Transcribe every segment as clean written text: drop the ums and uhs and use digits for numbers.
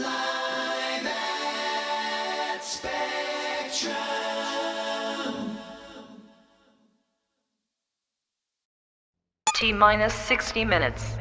Live at Spectrum. T-minus 60 minutes.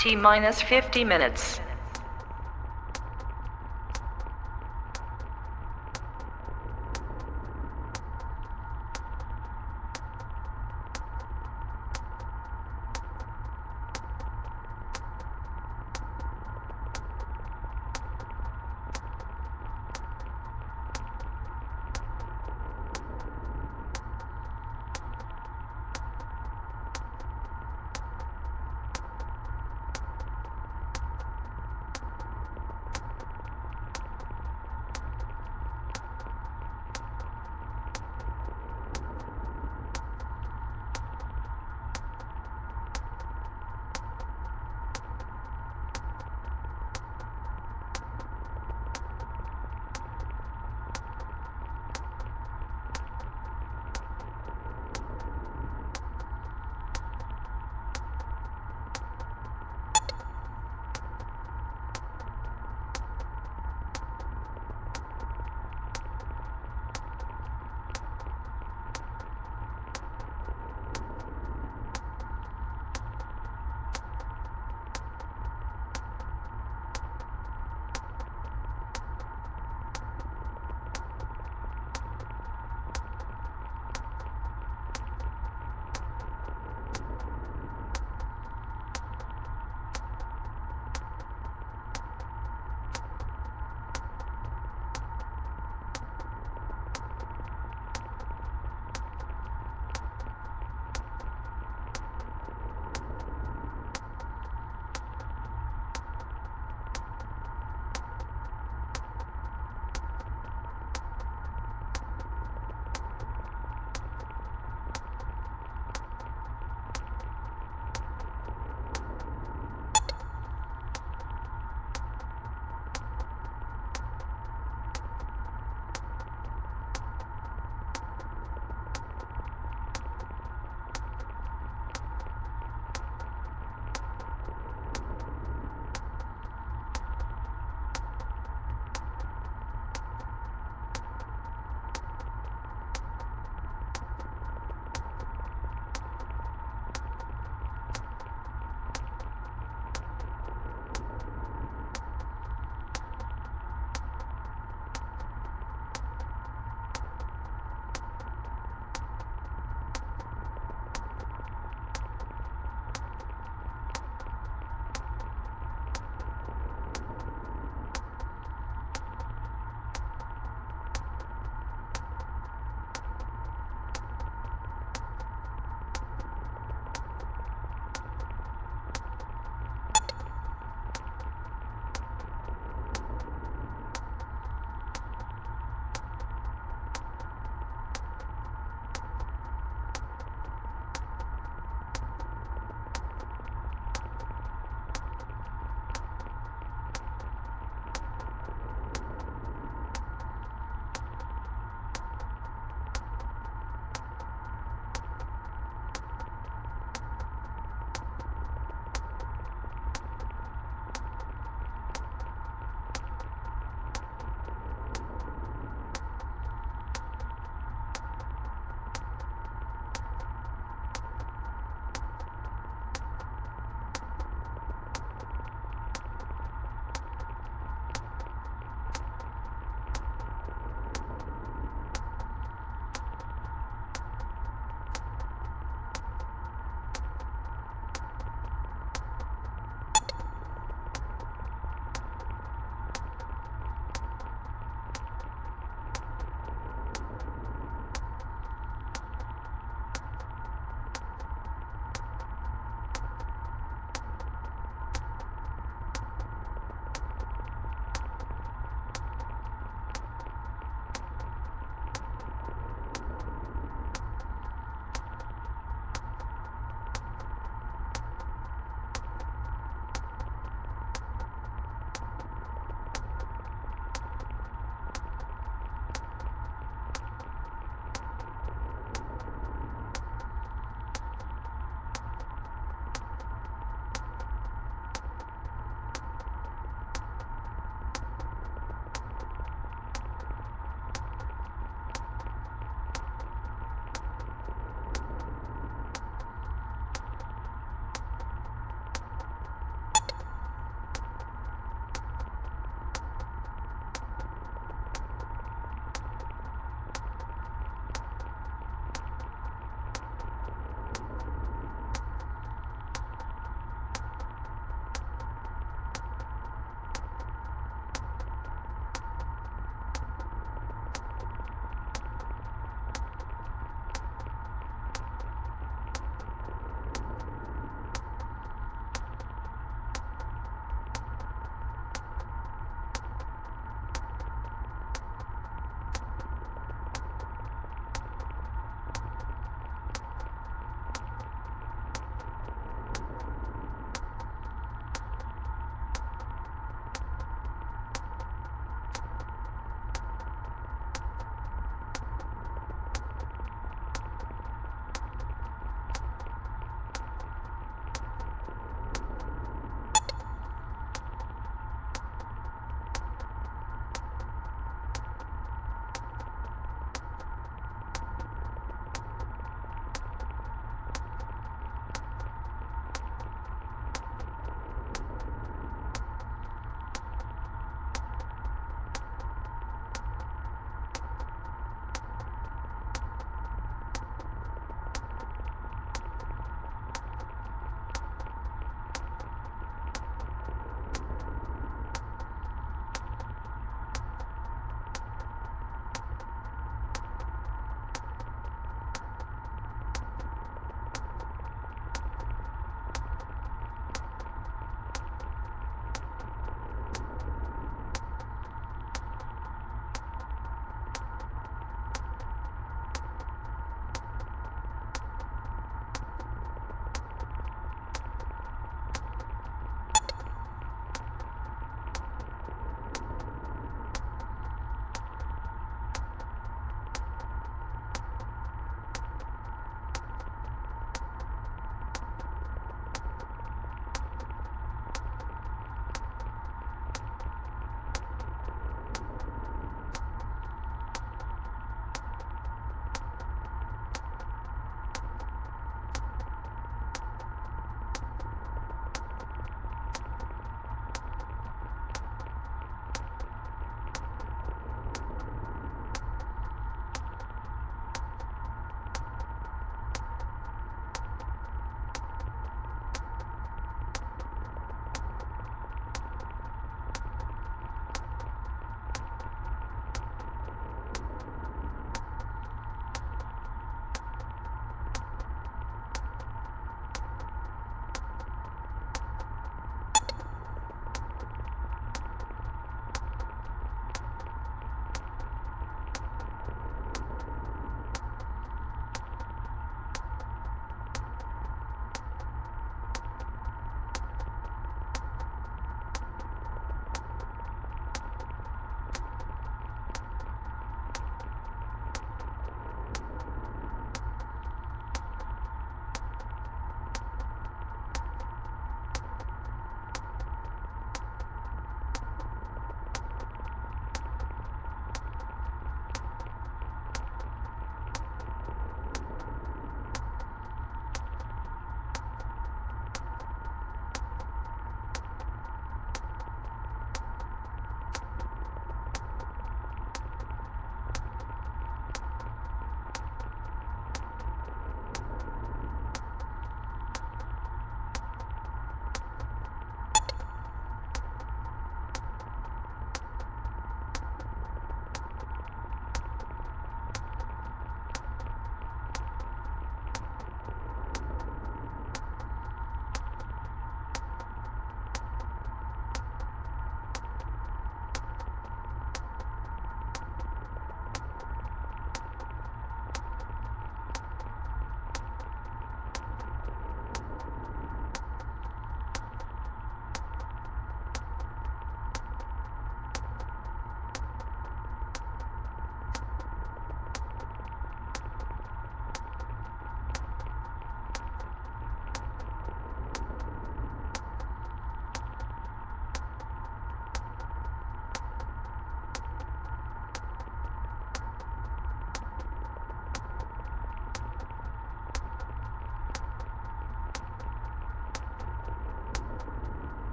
T minus 50 minutes.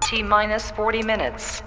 T minus 40 minutes.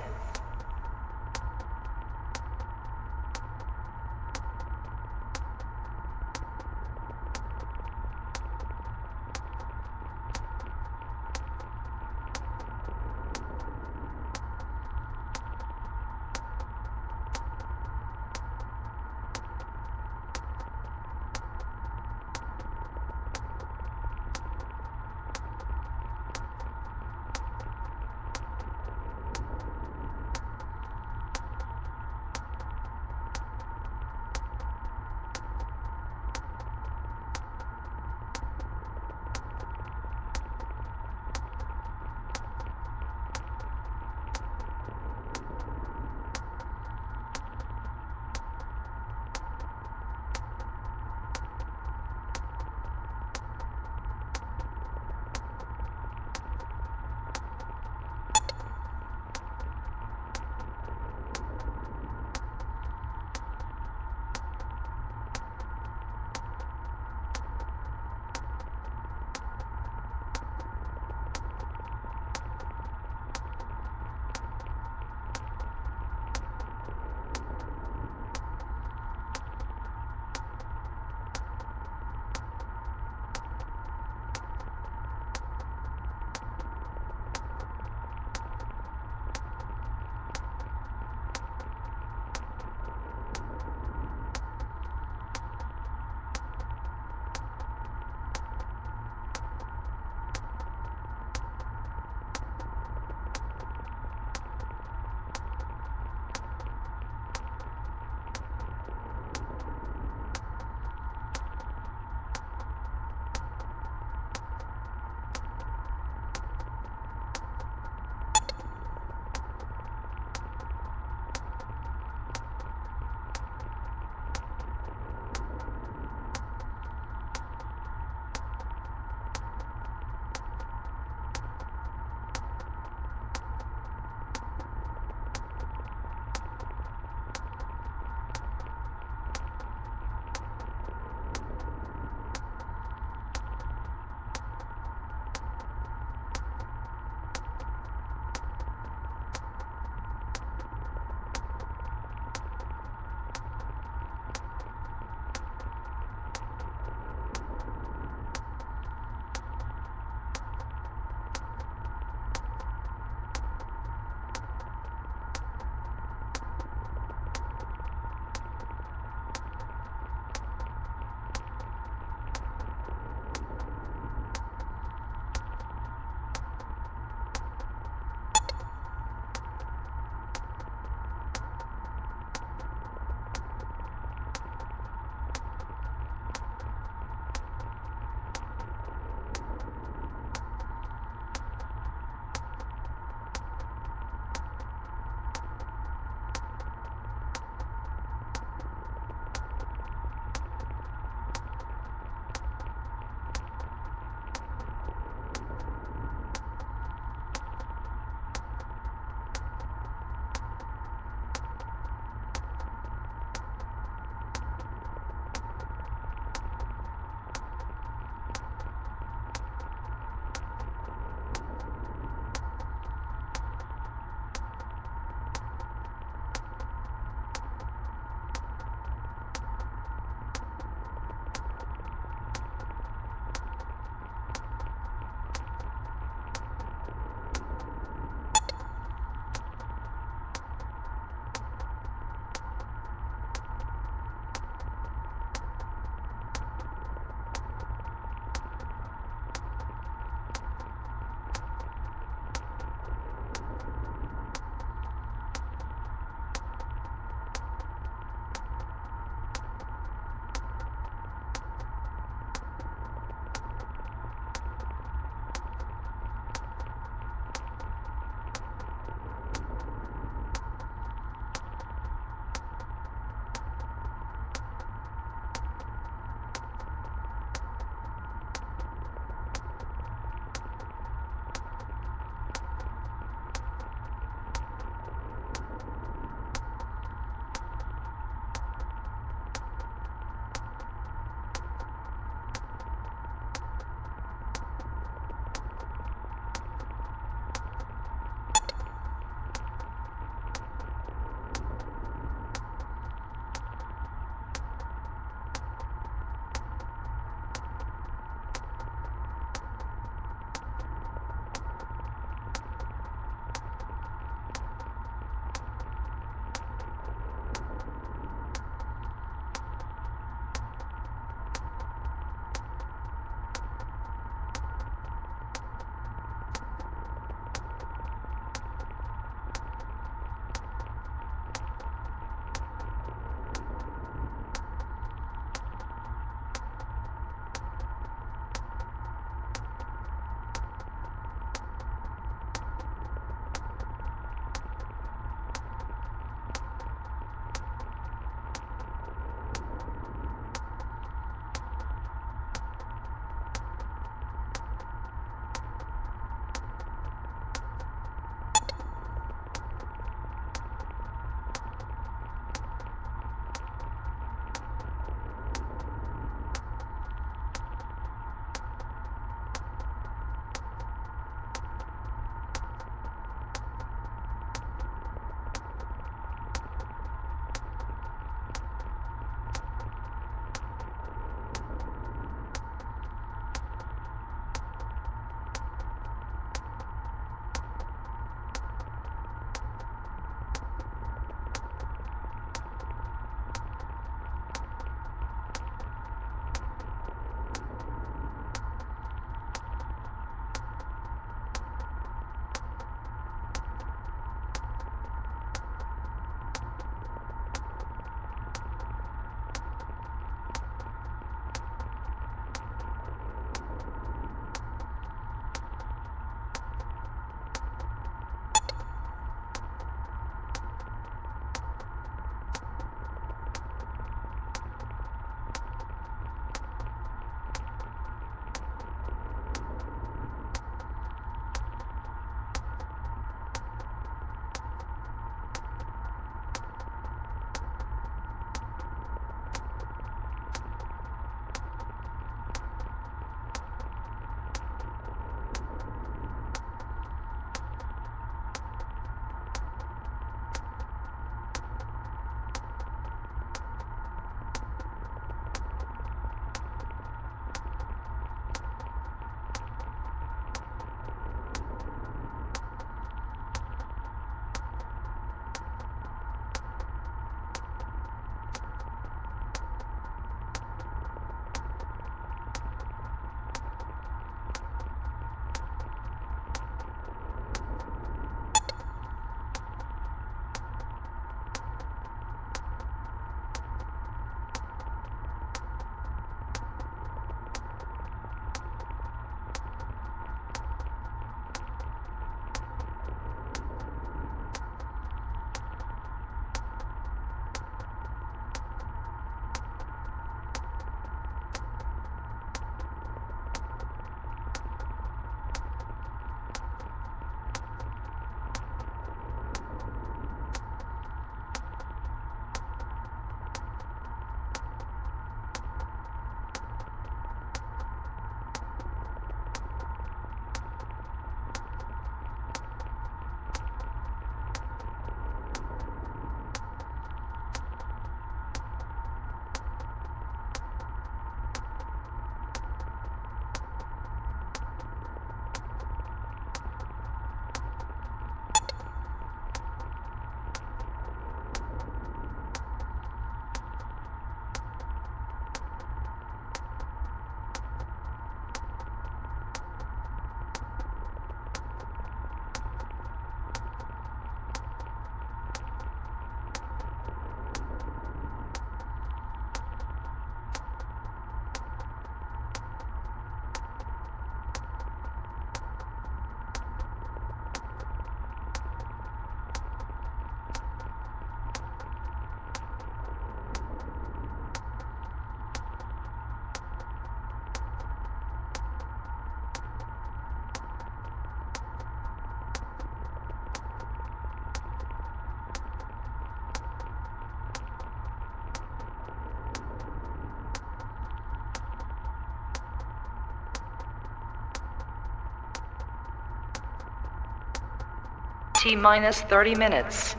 T minus 30 minutes.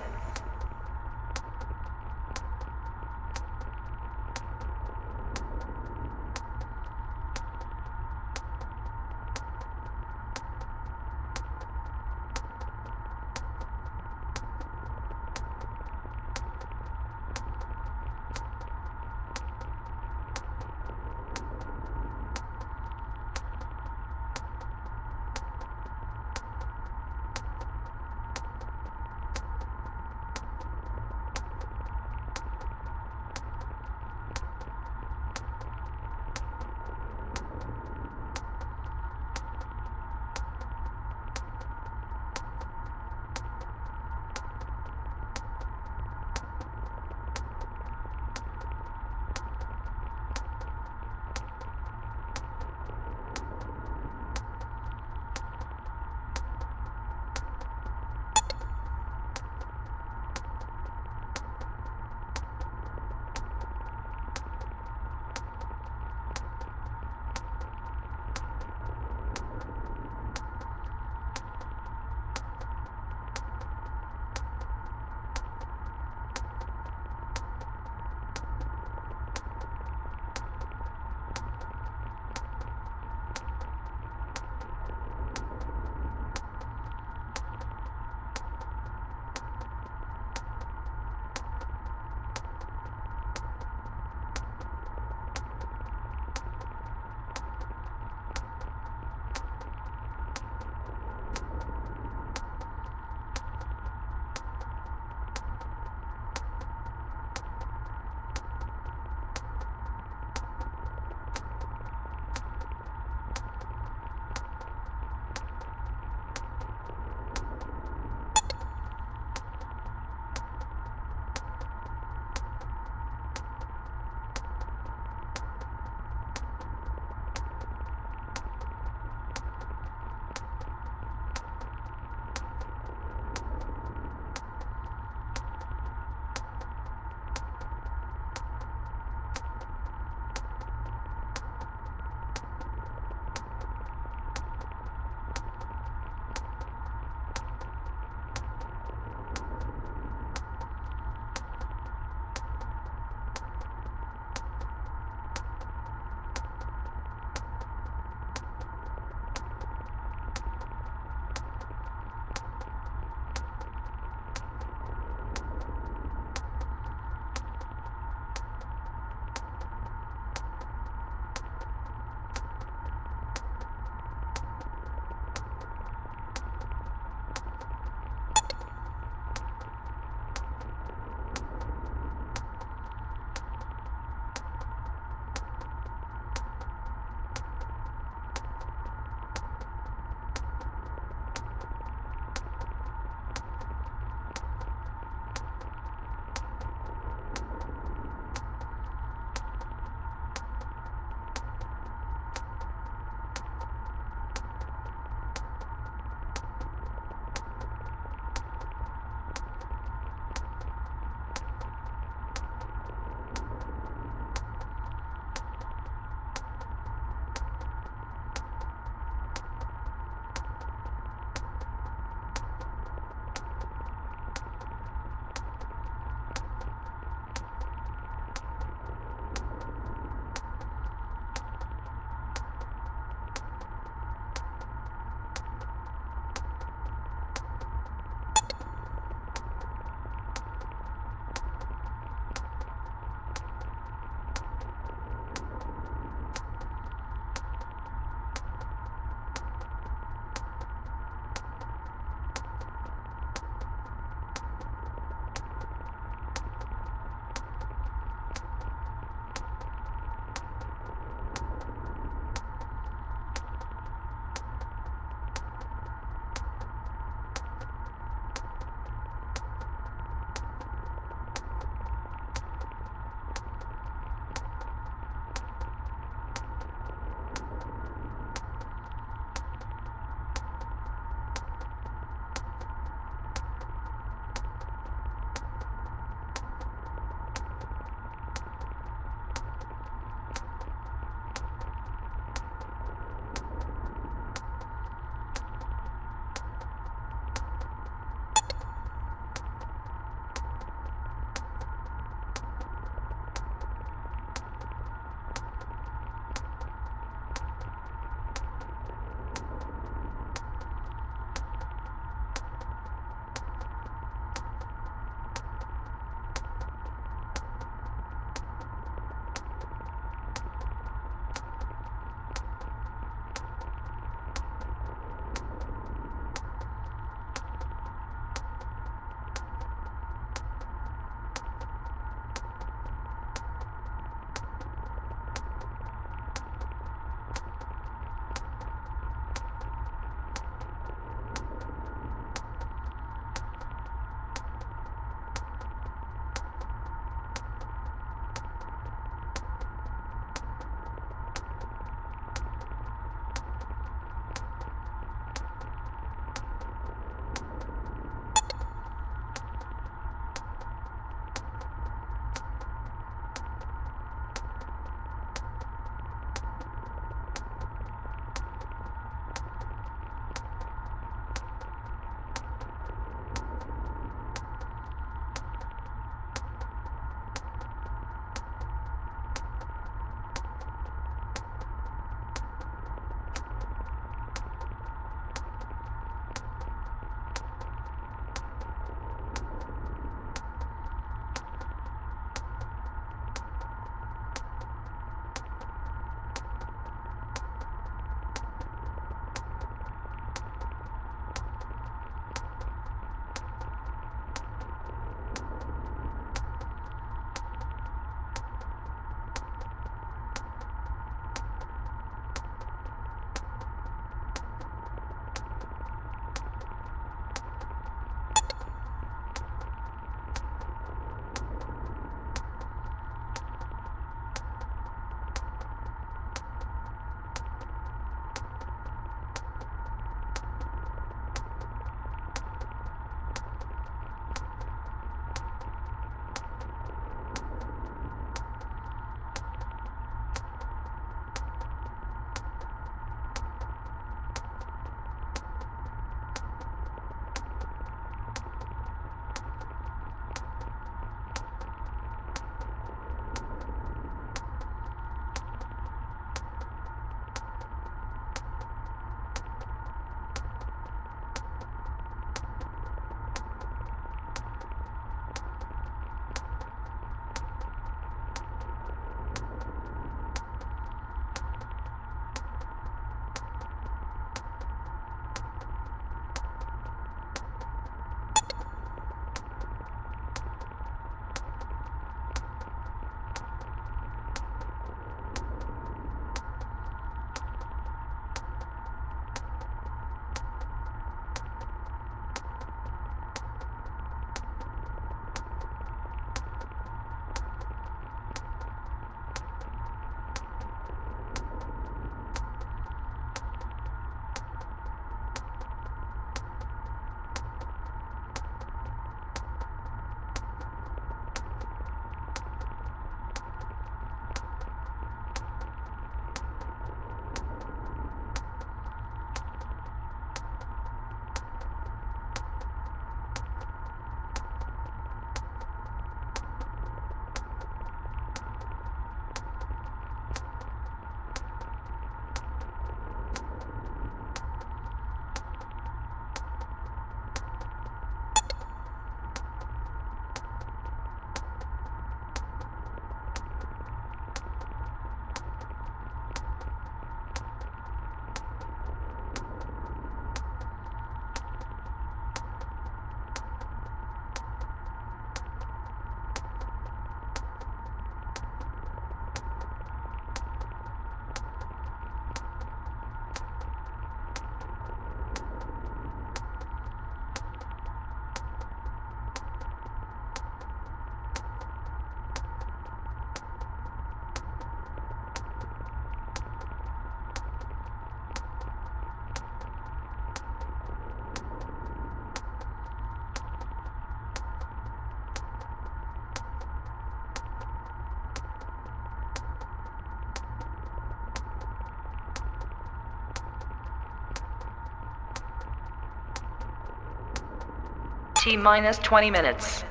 T minus 20 minutes.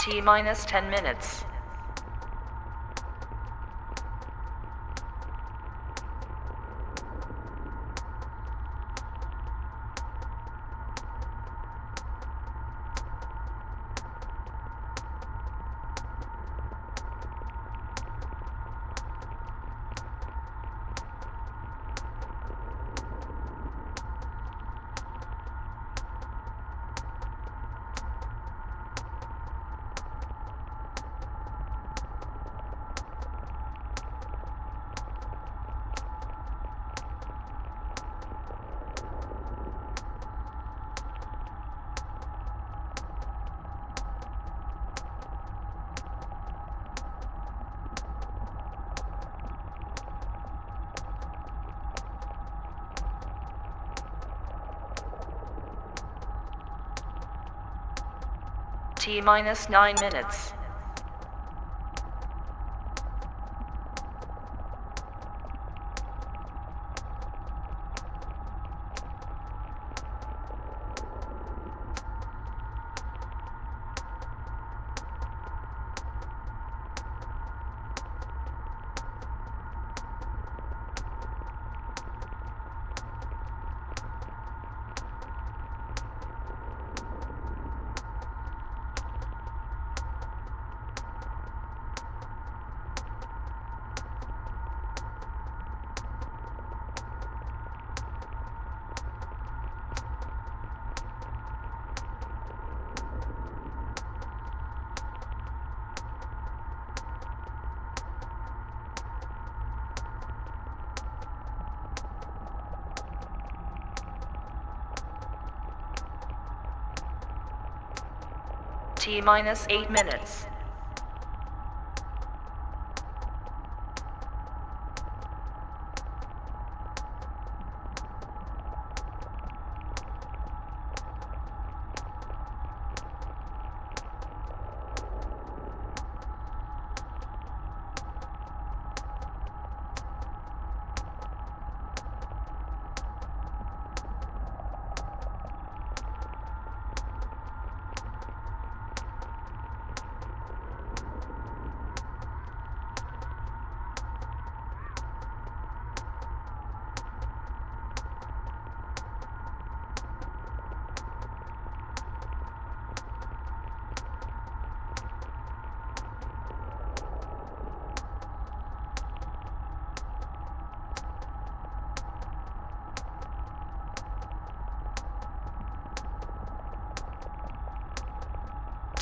T minus 10 minutes. T minus 9 minutes. T minus 8 minutes.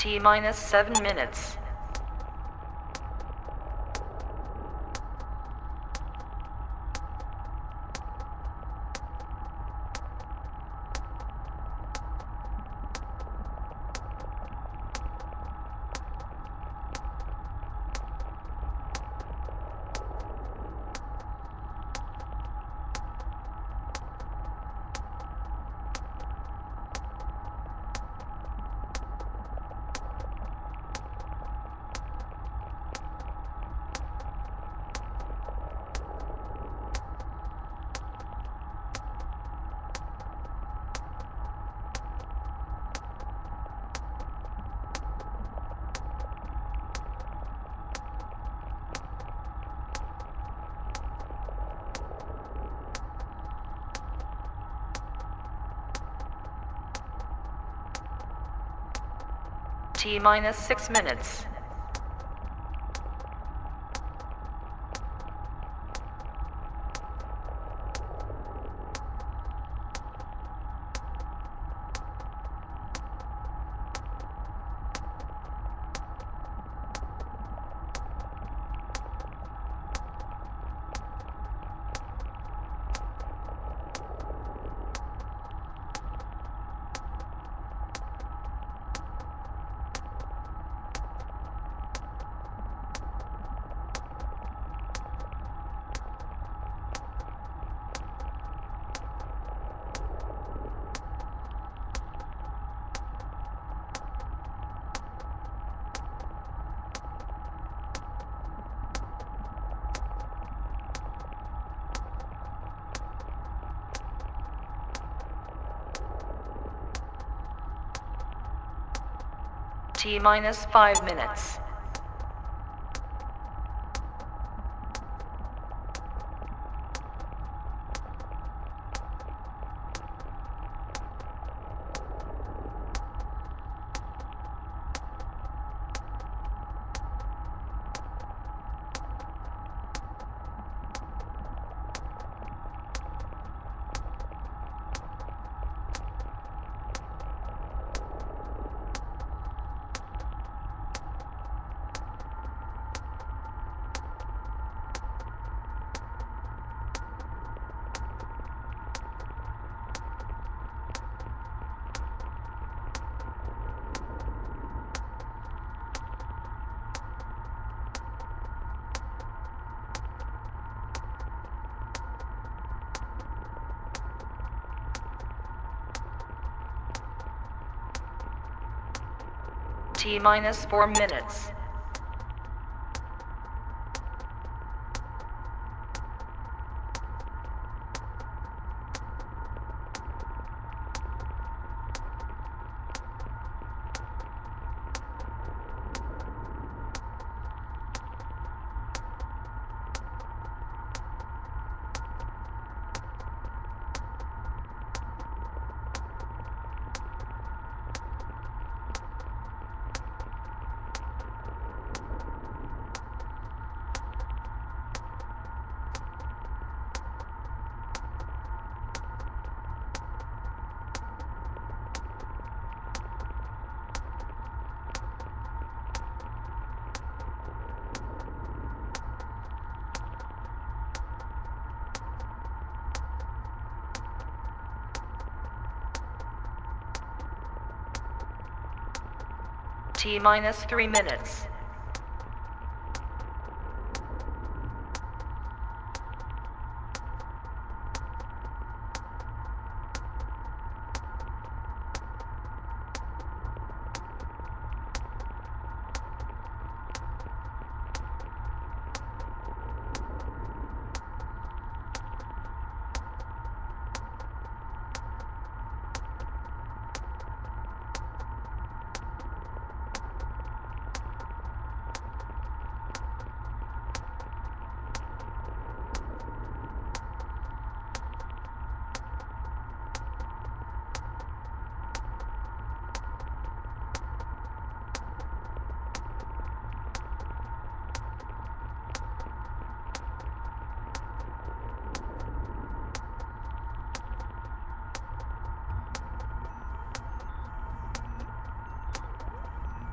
T minus 7 minutes. T minus 6 minutes. T minus 5 minutes. T minus 4 minutes. T minus 3 minutes.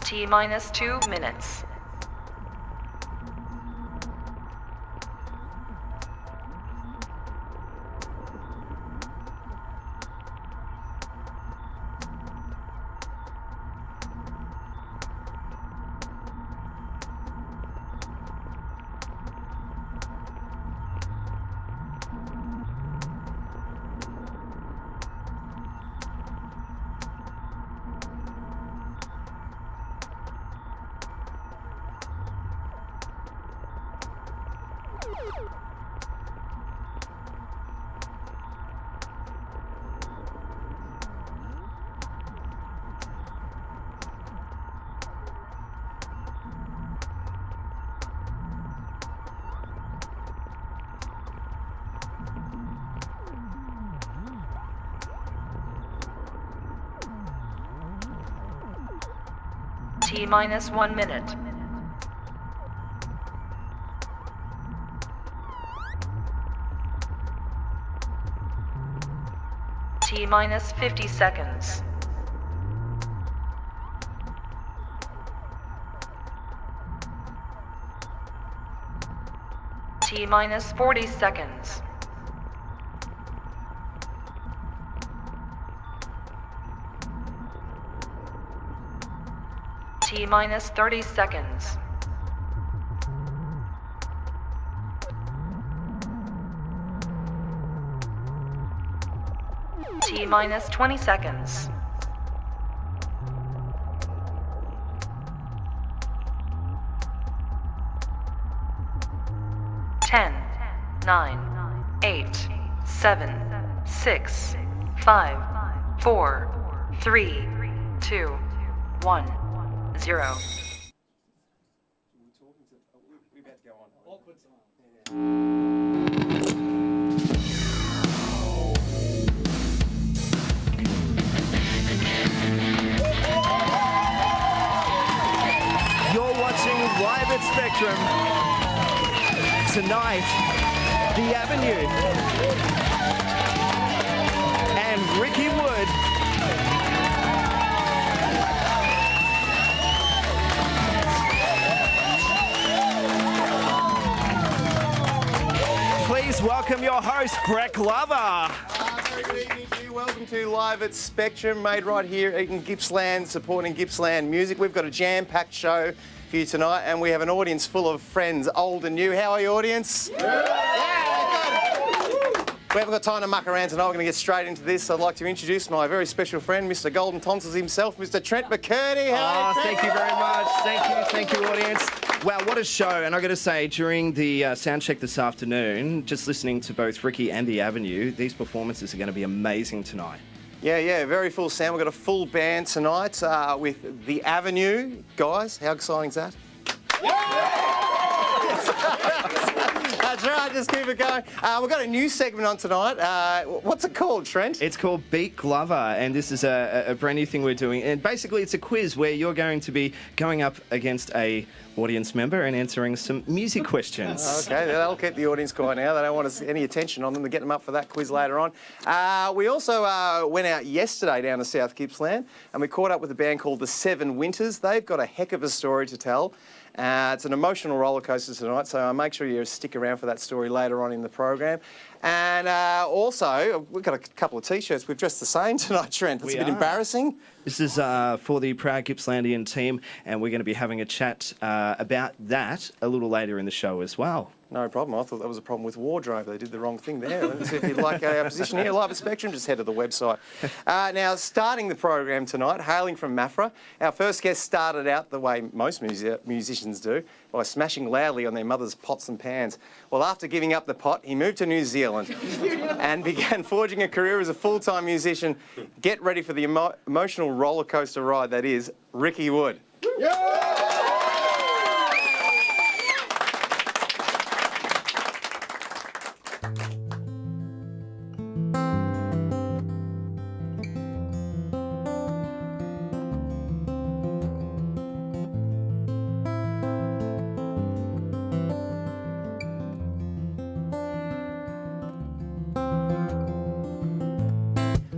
T minus 2 minutes. T minus 1 minute. T minus 50 seconds. T minus 40 seconds. T minus 30 seconds. T minus 20 seconds. Ten, 9, 8, 7, 6, 5, 4, 3, 2, 1, 0. You're watching Live at Spectrum. Tonight, The Avenue and Ricky Wood. Please welcome your host, Brett Glover. Very good evening to you. Welcome to Live at Spectrum, made right here in Gippsland, supporting Gippsland music. We've got a jam-packed show for you tonight, and we have an audience full of friends, old and new. How are you, audience? Yeah, good. We haven't got time to muck around tonight. We're going to get straight into this. I'd like to introduce my very special friend, Mr. Golden Tonsils himself, Mr. Trent McCurdy. How are you, Trent? Thank you very much. Thank you, audience. Wow, what a show. And I've got to say, during the sound check this afternoon, just listening to both Ricky and The Avenue, these performances are going to be amazing tonight. Yeah, very full sound. We've got a full band tonight with The Avenue. Guys, how exciting is that? That's right, just keep it going. We've got a new segment on tonight. What's it called, Trent? It's called Beat Glover, and this is a brand new thing we're doing. And basically, it's a quiz where you're going to be going up against a audience member and answering some music questions. Okay, that'll keep the audience quiet now. They don't want any attention on them to get them up for that quiz later on. We also went out yesterday down to South Gippsland, and we caught up with a band called The Seven Winters. They've got a heck of a story to tell. It's an emotional roller coaster tonight, so make sure you stick around for that story later on in the program. And also, we've got a couple of T-shirts. We've dressed the same tonight, Trent. That's a bit embarrassing. This is for the proud Gippslandian team, and we're going to be having a chat about that a little later in the show as well. No problem. I thought that was a problem with wardrobe. They did the wrong thing there. So if you'd like our position here, Live at Spectrum, just head to the website. Now, starting the program tonight, hailing from Maffra, our first guest started out the way most musicians do, by smashing loudly on their mother's pots and pans. Well, after giving up the pot, he moved to New Zealand and began forging a career as a full-time musician. Get ready for the emotional roller coaster ride that is Ricky Wood.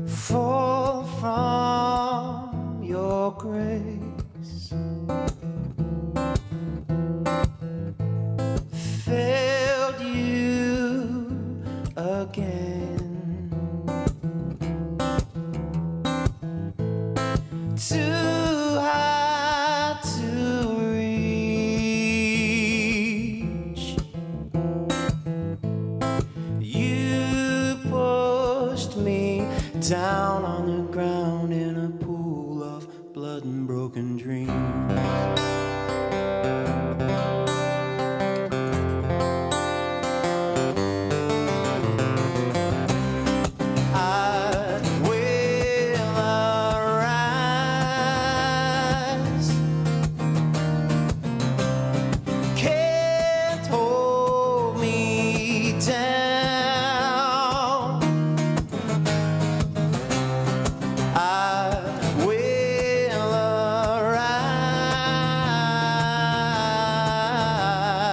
Fall from your grace, failed you again, too high to reach. You pushed me down on the ground in a pool of blood and broken dreams. I will arise, can't hold me down. I will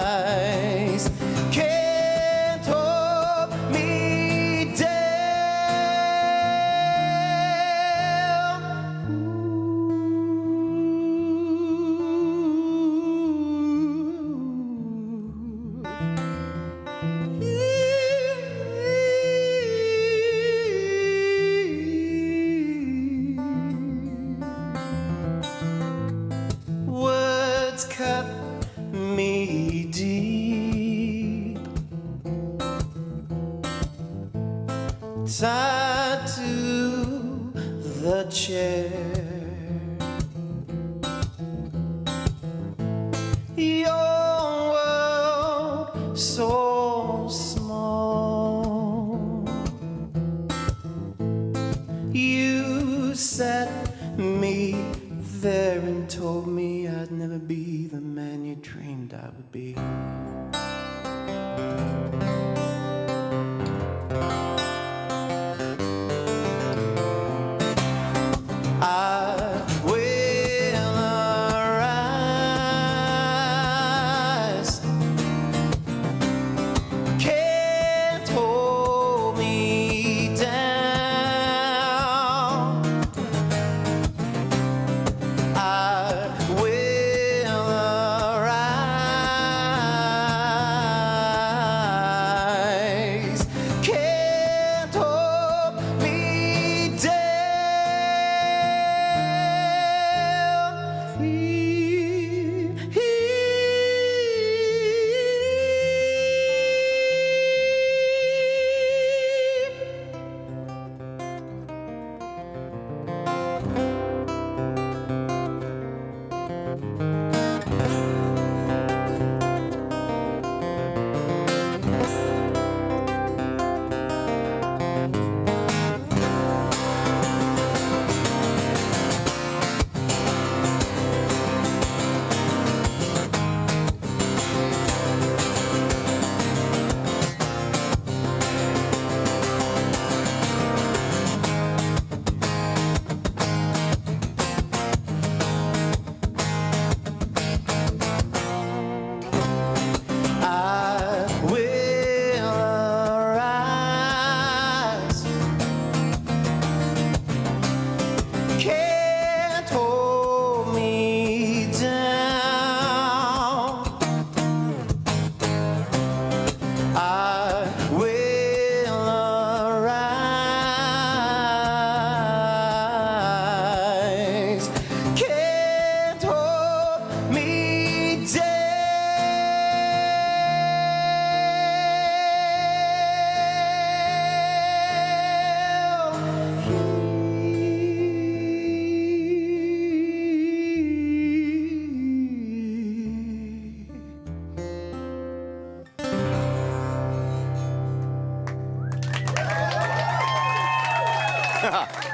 arise, can't hold me down. Words cut me deep, tied to the chair. Your world so small, you set me there and told me I'd never be the man you dreamed I would be. I will arise. Can't hold me down. I will arise. Can't hold me down. I will arise. Can't hold me down. I will arise. Can't hold me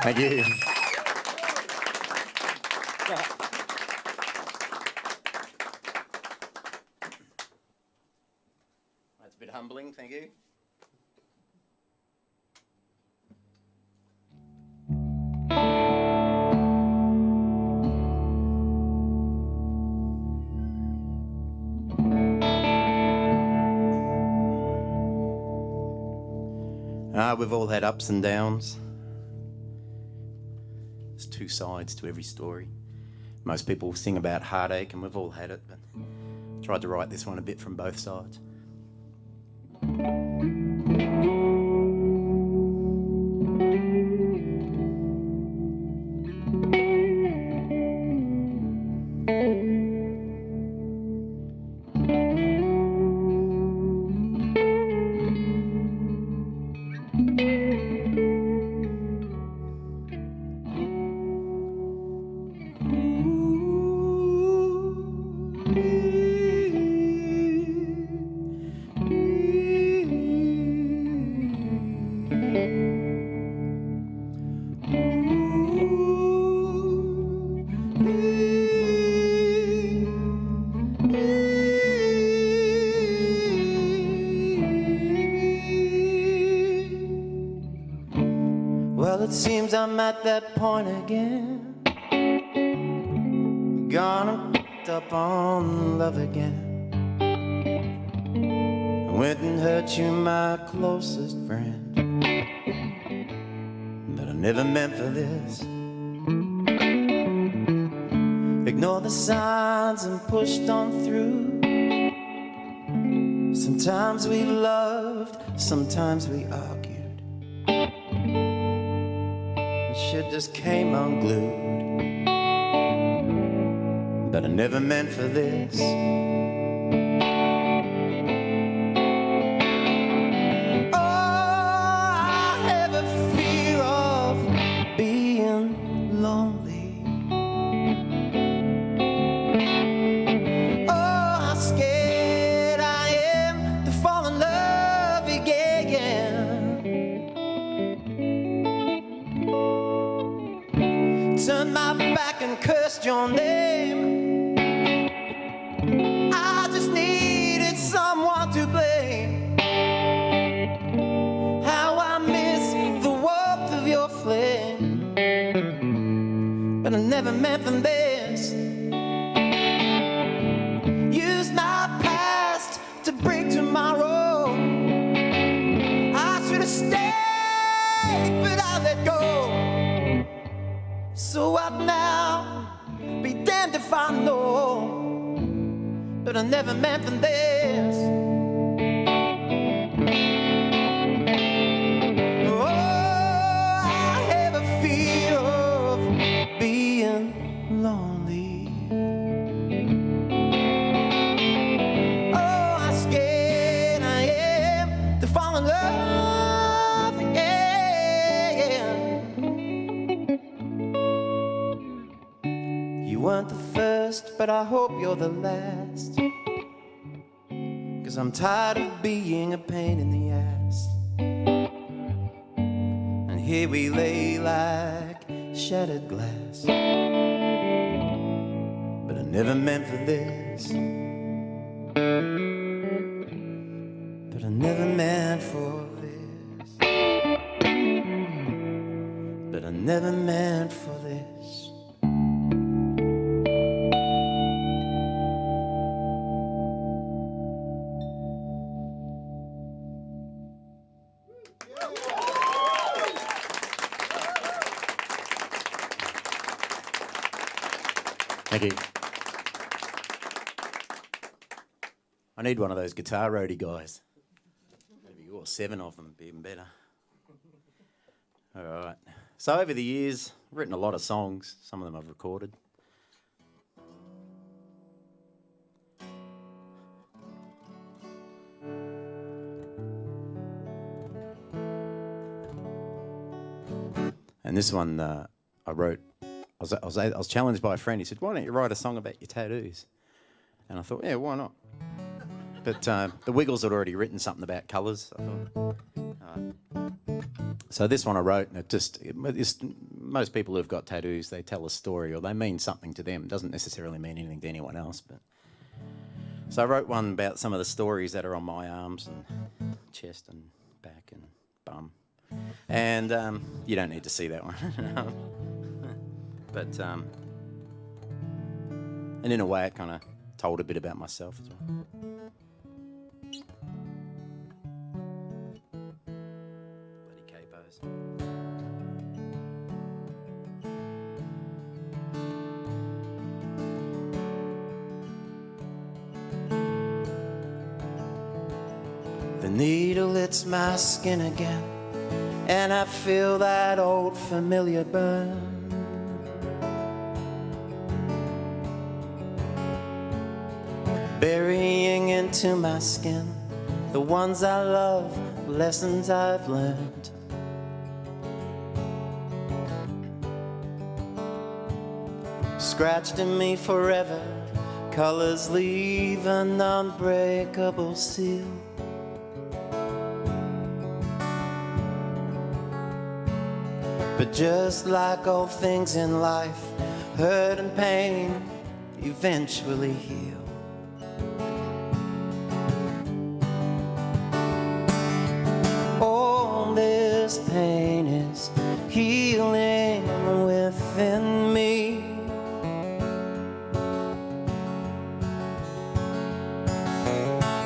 Thank you. That's a bit humbling, thank you. We've all had ups and downs. There's two sides to every story. Most people sing about heartache, and we've all had it, but I tried to write this one a bit from both sides. Well, it seems I'm at that point again. Gone and picked up on love again. I went and hurt you, my closest friend. But I never meant for this. Ignore the signs and pushed on through. Sometimes we loved, sometimes we argued. Shit just came unglued. But I never meant for this. Oh, I have a fear of being lonely. Oh, how scared I am to fall in love again. Turn my back and cursed your name. I just needed someone to blame. How I miss the warmth of your flame, but I never meant for this. Use my past to break tomorrow. I should have stayed, but I let go. So what now? Be damned if I know, but I never meant for this. Oh, I have a fear of being lonely. Oh, I'm scared I am to fall in love again. You weren't the first, but I hope you're the last. 'Cause I'm tired of being a pain in the ass. And here we lay like shattered glass. But I never meant for this. But I never meant for this. But I never meant for this. Thank you. I need one of those guitar roadie guys. Maybe or 7 of them, be even better. All right. So over the years, I've written a lot of songs. Some of them I've recorded. And this one I wrote. I was challenged by a friend. He said, "Why don't you write a song about your tattoos?" And I thought, yeah, why not? But the Wiggles had already written something about colours. I thought, so this one I wrote, and most people who've got tattoos, they tell a story or they mean something to them. It doesn't necessarily mean anything to anyone else. But so I wrote one about some of the stories that are on my arms and chest and back and bum. And you don't need to see that one. But and in a way, it kind of told a bit about myself as well. Bloody capos. The needle hits my skin again, and I feel that old familiar burn. Burying into my skin the ones I love, lessons I've learned. Scratched in me forever, colors leave an unbreakable seal. But just like all things in life, hurt and pain eventually heal. All this pain is healing within me.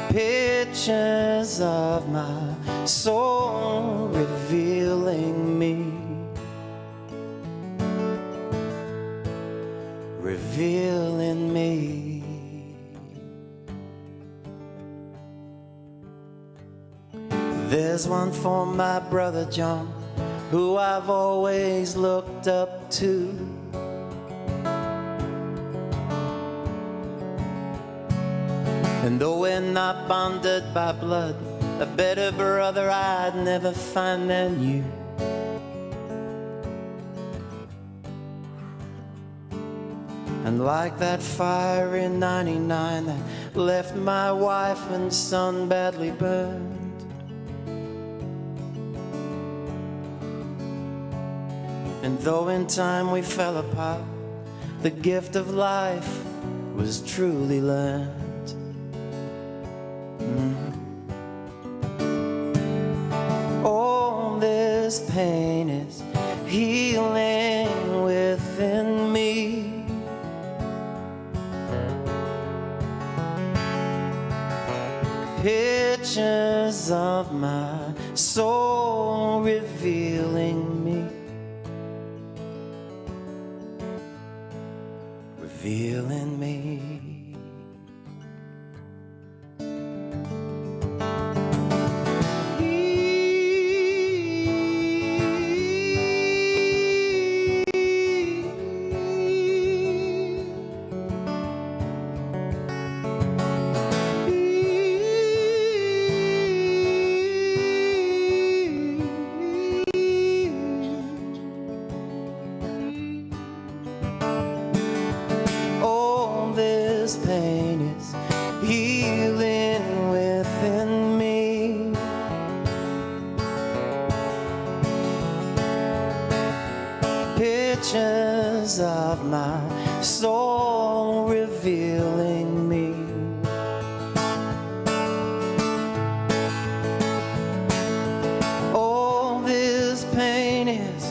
Pictures of my soul revealing me. Revealing me. There's one for my brother John, who I've always looked up to. And though we're not bonded by blood, a better brother I'd never find than you. And like that fire in '99 that left my wife and son badly burned, and though in time we fell apart, the gift of life was truly learned. All this pain is healing within me. Pictures of my soul revealing me. Revealing me. All this pain is healing within me. Pictures of my soul revealing me. All this pain is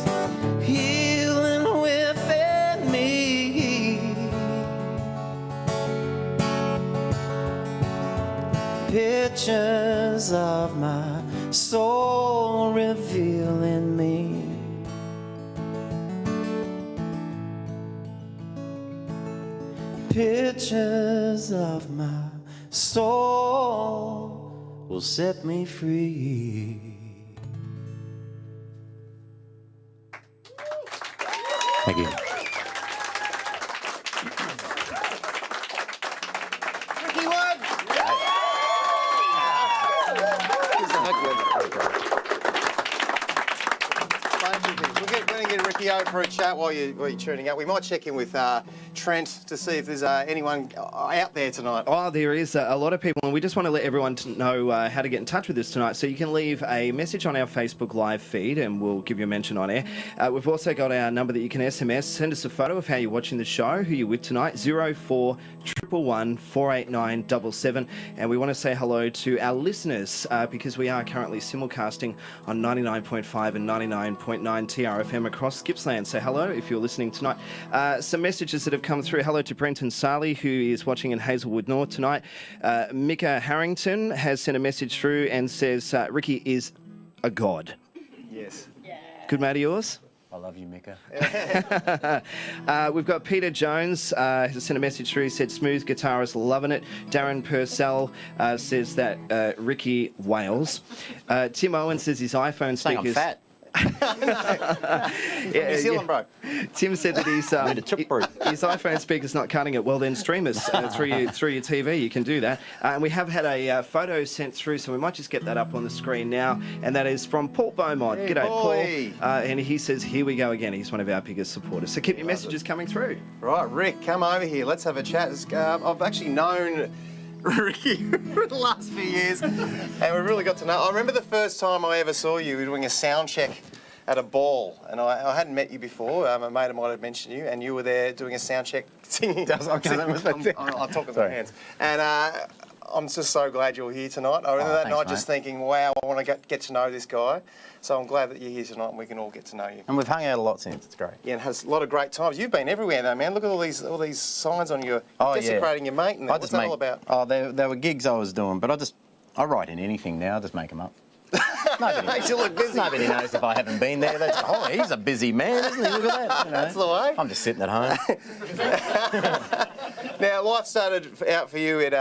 healing within me. Pictures of my soul revealing me. Pictures of my soul will set me free. Thank you. Ricky Wood! We're going to get Ricky out for a chat while you're tuning out. We might check in with Trent to see if there's anyone out there tonight. Oh, there is a lot of people, and we just want to let everyone know how to get in touch with us tonight. So you can leave a message on our Facebook Live feed, and we'll give you a mention on air. We've also got our number that you can SMS. Send us a photo of how you're watching the show, who you're with tonight, 04 111 48977. And we want to say hello to our listeners because we are currently simulcasting on 99.5 and 99.9 TRFM across Gippsland. So hello if you're listening tonight. Some messages that have come through. Hello to Brenton Sarley, who is watching in Hazelwood North tonight. Mika Harrington has sent a message through and says, Ricky is a god. Yes. Good mate of yours? I love you, Mika. We've got Peter Jones has sent a message through. He said, smooth guitarist, loving it. Darren Purcell says that Ricky wails. Tim Owen says his iPhone Saying I'm speakers... fat. New Zealand, bro. Tim said that his Need a chip brew. his iPhone speaker's not cutting it. Well, then stream us through your TV. You can do that. And we have had a photo sent through, so we might just get that up on the screen now. And that is from Paul Beaumont. Hey, G'day, boy. Paul. And he says, here we go again. He's one of our biggest supporters. So keep your messages coming through. Right, Rick, come over here. Let's have a chat. I've actually known Ricky for the last few years, and we've really got to know. I remember the first time I ever saw you doing a sound check at a ball, and I hadn't met you before. A mate of mine had mentioned you, and you were there doing a sound check singing. I'm talking with my hands. And I'm just so glad you're here tonight. I remember that thanks, night just mate. thinking, wow, I want to get to know this guy. So I'm glad that you're here tonight and we can all get to know you. And we've hung out a lot since. It's great. Yeah, and has a lot of great times. You've been everywhere though, man. Look at all these signs on you. Oh, yeah. Desecrating your mate. And what's that all about? Oh, they were gigs I was doing, but I write in anything now. I just make them up. Nobody Makes you look busy. Nobody knows if I haven't been there. They just, oh, he's a busy man, isn't he? Look at that. You know. That's the way. I'm just sitting at home. Now, life started out for you in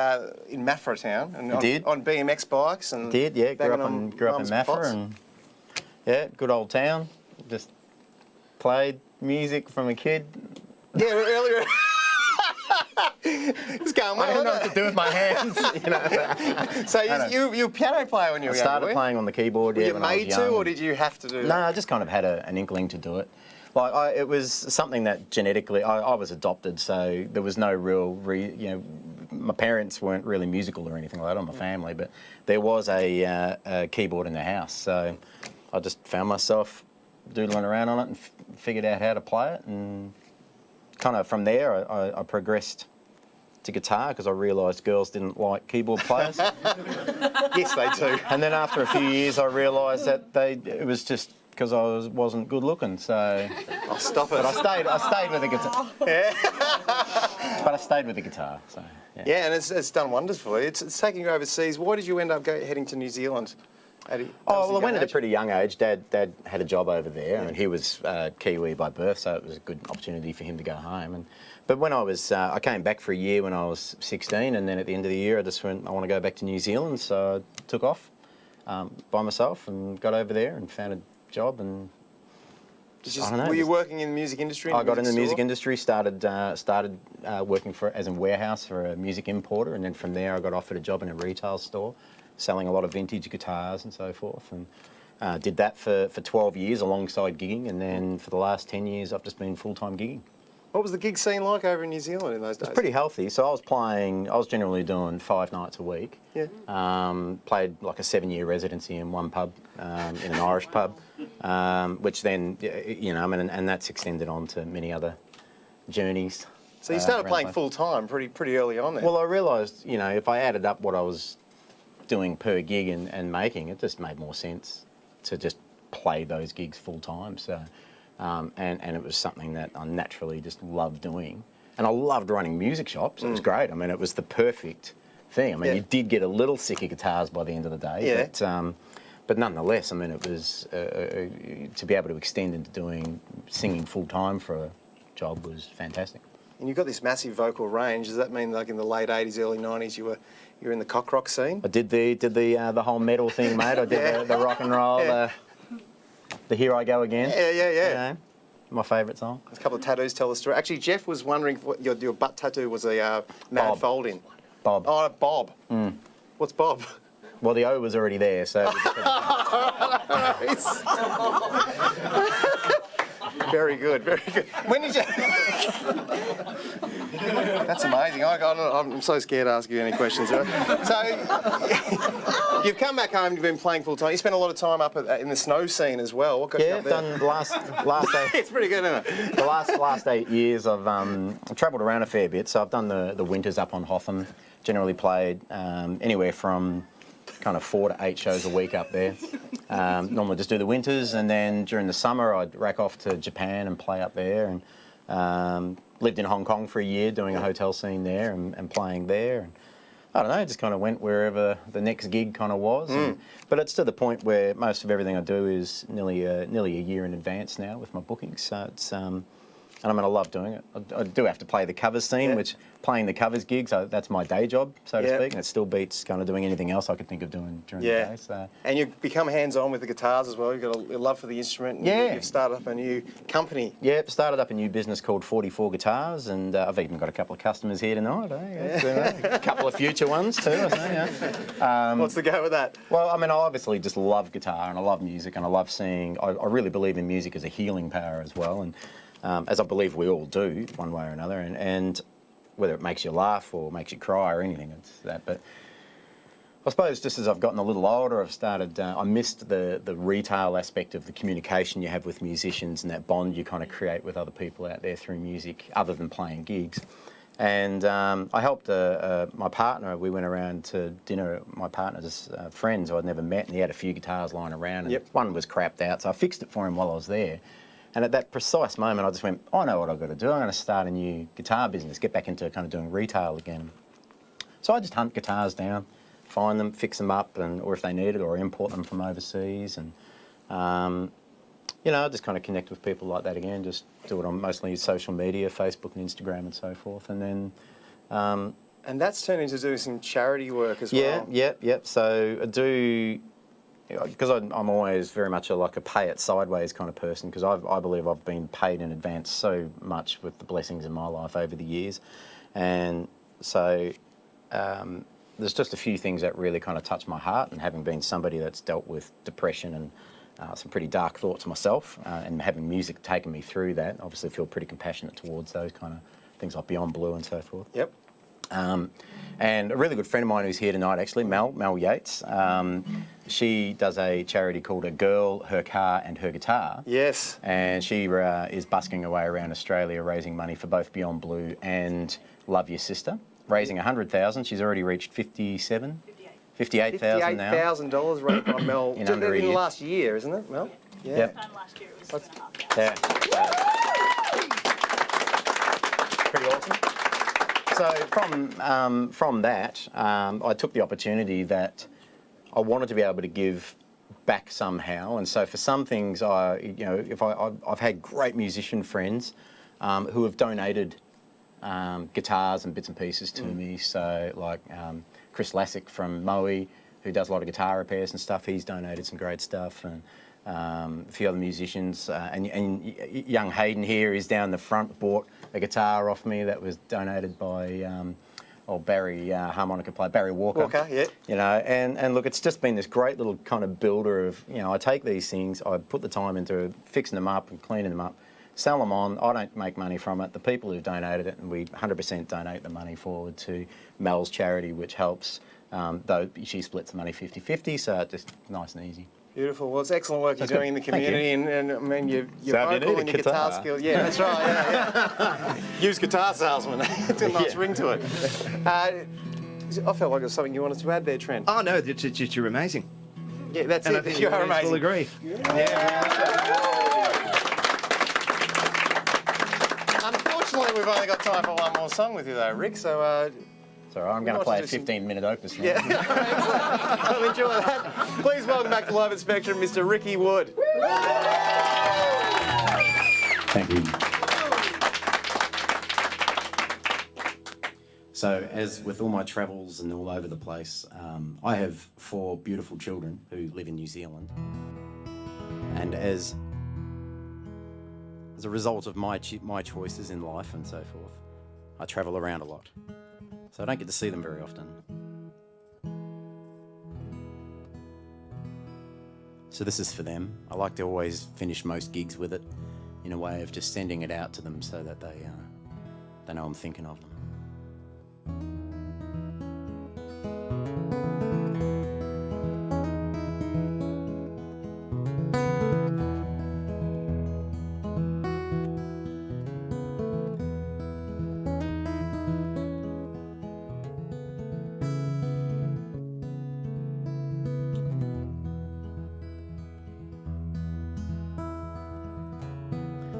Maffra Town. And It did. On BMX bikes. And Did, yeah. Grew banging up on in mum's Maffra pots. and, yeah, good old town. Just played music from a kid. Yeah, earlier. It's going well. I don't know what isn't to do with my hands. You know. it? So you a piano player when you I were started younger, playing on the keyboard. Were Yeah, you when I was made to, young. or did you have to do No, that? I just kind of had an inkling to do it. Like it was something that genetically, I was adopted, so there was no real, my parents weren't really musical or anything like that, or my family, but there was a keyboard in the house, so I just found myself doodling around on it and figured out how to play it, and kind of from there, I progressed to guitar because I realised girls didn't like keyboard players. Yes, they do. And then after a few years, I realised that it was just because I wasn't good looking. So, Oh, stop it. but I stayed with the guitar. But I stayed with the guitar. So Yeah, and it's done wonders for you. It's taking you overseas. Why did you end up heading to New Zealand? Oh, well, I went at a pretty young age. Dad had a job over there, and he was Kiwi by birth, so it was a good opportunity for him to go home. But when I came back for a year when I was 16, and then at the end of the year, I just went, I want to go back to New Zealand, so I took off by myself and got over there and found a job. And I don't know. Were you working in the music industry? I got in the music industry, started working as a warehouse for a music importer, and then from there I got offered a job in a retail store, selling a lot of vintage guitars and so forth, and did that for 12 years alongside gigging, and then for the last 10 years I've just been full-time gigging. What was the gig scene like over in New Zealand in those days? It's pretty healthy. So I was generally doing 5 nights a week. Yeah. Played like a 7-year residency in one pub, in an Irish pub, which then, and that's extended on to many other journeys. So you started around playing the place. full-time pretty early on then? Well, I realised, if I added up what I was doing per gig and making, it just made more sense to just play those gigs full-time. So. And it was something that I naturally just loved doing. And I loved running music shops. It was great. I mean, it was the perfect thing. I mean, you did get a little sick of guitars by the end of the day. Yeah. But nonetheless, I mean, it was to be able to extend into doing singing full-time for a job was fantastic. And you've got this massive vocal range. Does that mean like in the late 80s, early 90s you were in the cock rock scene? I did the whole metal thing, mate. I did the rock and roll, the Here I Go Again. Yeah. My favourite song. A couple of tattoos tell the story. Actually, Jeff was wondering if your butt tattoo was a mad Bob. fold-in. Bob. Oh, Bob. What's Bob? Well, the O was already there, so... Very good, very good. When did you... That's amazing. I'm so scared to ask you any questions. So, you've come back home, you've been playing full time. You spent a lot of time up in the snow scene as well. What got you Yeah, up there? done last day. It's pretty good, isn't it? The last 8 years I've travelled around a fair bit, so I've done the winters up on Hotham, generally played anywhere from kind of 4 to 8 shows a week up there. Normally just do the winters, and then during the summer I'd rack off to Japan and play up there, and lived in Hong Kong for a year doing a hotel scene there and playing there. And I don't know, just kind of went wherever the next gig kind of was. But it's to the point where most of everything I do is nearly a year in advance now with my bookings. So it's and I mean, I love doing it. I do have to play the covers scene, which playing the covers gigs, that's my day job, so to speak, and it still beats kind of doing anything else I could think of doing during the day. So. And you've become hands-on with the guitars as well. You've got a love for the instrument. And you've started up a new company. Yeah, started up a new business called 44 Guitars, and I've even got a couple of customers here tonight. A couple of future ones too, I say, What's the go with that? Well, I mean, I obviously just love guitar and I love music and I love seeing, I really believe in music as a healing power as well, and as I believe we all do, one way or another, and whether it makes you laugh or makes you cry or anything, it's that. But I suppose just as I've gotten a little older, I've started, I missed the retail aspect of the communication you have with musicians and that bond you kind of create with other people out there through music, other than playing gigs. And I helped my partner. We went around to dinner at my partner's friends who I'd never met, and he had a few guitars lying around, and one was crapped out, so I fixed it for him while I was there. And at that precise moment, I just went, I know what I've got to do. I'm going to start a new guitar business, get back into kind of doing retail again. So I just hunt guitars down, find them, fix them up, or if they need it, or import them from overseas. And, I just kind of connect with people like that again, just do it on mostly social media, Facebook and Instagram and so forth. And then... and that's turned into doing some charity work as well. Yeah. So I do... Because I'm always very much like a pay it sideways kind of person, because I believe I've been paid in advance so much with the blessings in my life over the years. And so there's just a few things that really kind of touch my heart, and having been somebody that's dealt with depression and some pretty dark thoughts myself, and having music taken me through that, obviously feel pretty compassionate towards those kind of things like Beyond Blue and so forth. Yep. And a really good friend of mine who's here tonight, actually, Mel Yates. she does a charity called A Girl, Her Car and Her Guitar. Yes. And she is busking away around Australia raising money for both Beyond Blue and Love Your Sister, raising 100,000. She's already reached 58,000 now. $58,000 raised by Mel In under a in the year. last year, isn't it, Mel? Yeah. Yep. Last year it was Yeah. Pretty awesome. So from that, I took the opportunity that I wanted to be able to give back somehow, and so for some things, I've had great musician friends who have donated guitars and bits and pieces to me. So like Chris Lassick from Moe, who does a lot of guitar repairs and stuff, he's donated some great stuff, and a few other musicians, and young Hayden here is down the front, bought a guitar off me that was donated by Barry harmonica player Barry Walker. Walker, yeah. You know, and look, it's just been this great little kind of builder of, you know, I take these things, I put the time into fixing them up and cleaning them up, sell them on. I don't make money from it. The people who've donated it, and we 100% donate the money forward to Mel's charity, which helps. Though she splits the money 50-50, so it's just nice and easy. Beautiful. Well, it's excellent work you're doing in the Thank you. community, and I mean, your So if you vocal need a and your guitar guitar. skills. Yeah, that's right. Yeah. Used guitar salesman. It's a nice ring to it. I felt like there was something you wanted to add there, Trent. Oh, no, you're amazing. Yeah, that's And I it. think You the are audience will amazing. agree. Unfortunately, we've only got time for one more song with you, though, Rick. So. So I'm going to might play a do some- 15-minute opus now. Yeah, I'll enjoy that. Please welcome back to Live at Spectrum, Mr. Ricky Wood. Thank you. So, as with all my travels and all over the place, I have 4 beautiful children who live in New Zealand. And as a result of my choices in life and so forth, I travel around a lot. So I don't get to see them very often. So this is for them. I like to always finish most gigs with it in a way of just sending it out to them so that they know I'm thinking of them.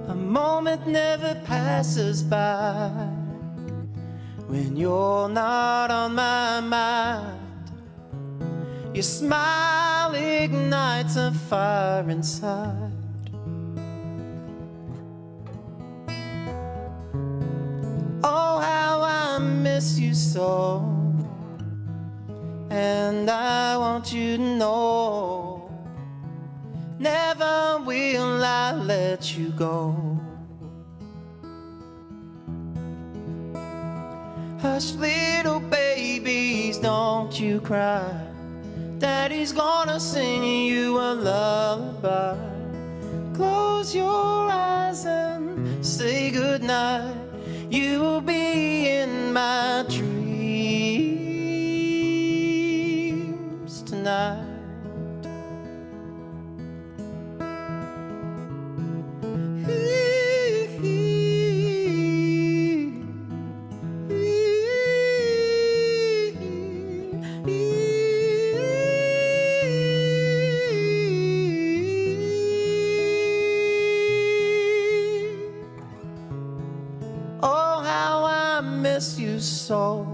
A moment never passes by when you're not on my mind. Your smile ignites a fire inside. Oh, how I miss you so, and I want you to know, never will I let you go. Hush, little babies, don't you cry. Daddy's gonna sing you a lullaby. Close your eyes and say goodnight. You will be in my dreams tonight. Oh, how I miss you so,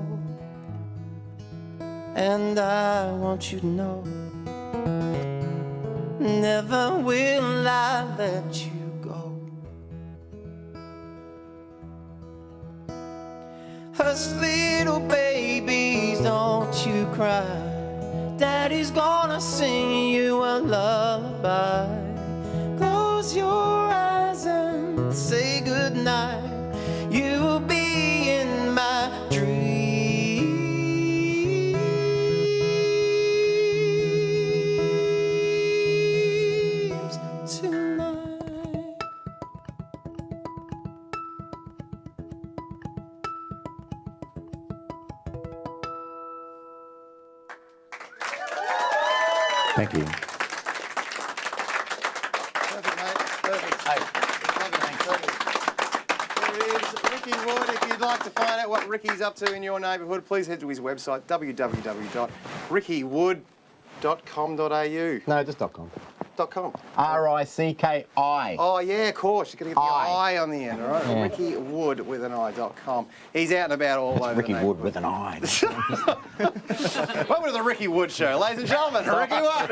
and I want you to know, never will I let you go. Hush, little babies, don't you cry. Daddy's gonna sing you a lullaby. Close your eyes and say goodnight. You will be in my dreams tonight. Thank you. Perfect, mate. Perfect. There is Ricky Wood. If you'd like to find out what Ricky's up to in your neighbourhood, please head to his website, www.rickywood.com.au. No, just .com. .com. RICKI. Oh, yeah, of course. You've got to get the I. I on the end, all right? Yeah. Ricky Wood with an I.com. He's out and about all over Ricky the Wood with an I. Welcome to the Ricky Wood Show, ladies and gentlemen. Ricky Wood.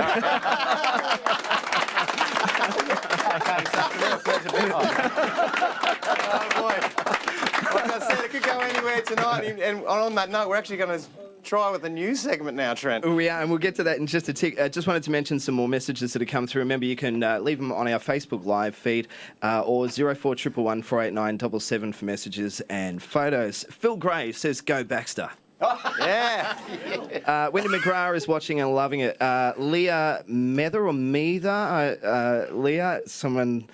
Oh, boy. Like I said, it could go anywhere tonight. And on that note, we're actually going to try with the news segment now, Trent. We are, and we'll get to that in just a tick. Just wanted to mention some more messages that have come through. Remember, you can leave them on our Facebook live feed or 0411 489 77 for messages and photos. Phil Gray says, "Go Baxter." Yeah. Wendy McGrath is watching and loving it. Leah Mether or Meether? Leah, someone...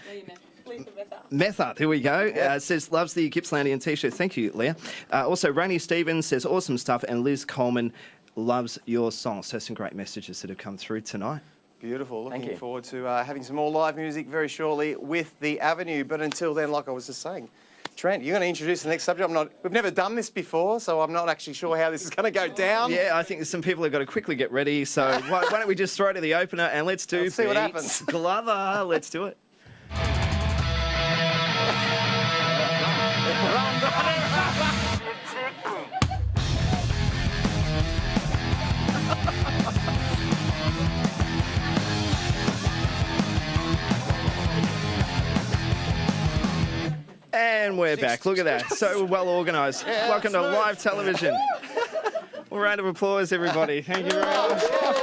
Method, here we go. Says, loves the Gippslandian t-shirt. Thank you, Leah. Also, Rainey Stevens says, awesome stuff. And Liz Coleman loves your song. So some great messages that have come through tonight. Beautiful. Looking you. forward to having some more live music very shortly with The Avenue. But until then, like I was just saying, Trent, you're going to introduce the next subject. We've never done this before, so I'm not actually sure how this is going to go down. Yeah, I think some people have got to quickly get ready. So why don't we just throw to the opener and let's do Let's see what Beats happens. Glover. Let's do it. And we're back. Look at that. So well organised. Welcome to live television. Well, round of applause, everybody. Thank you very much. Where are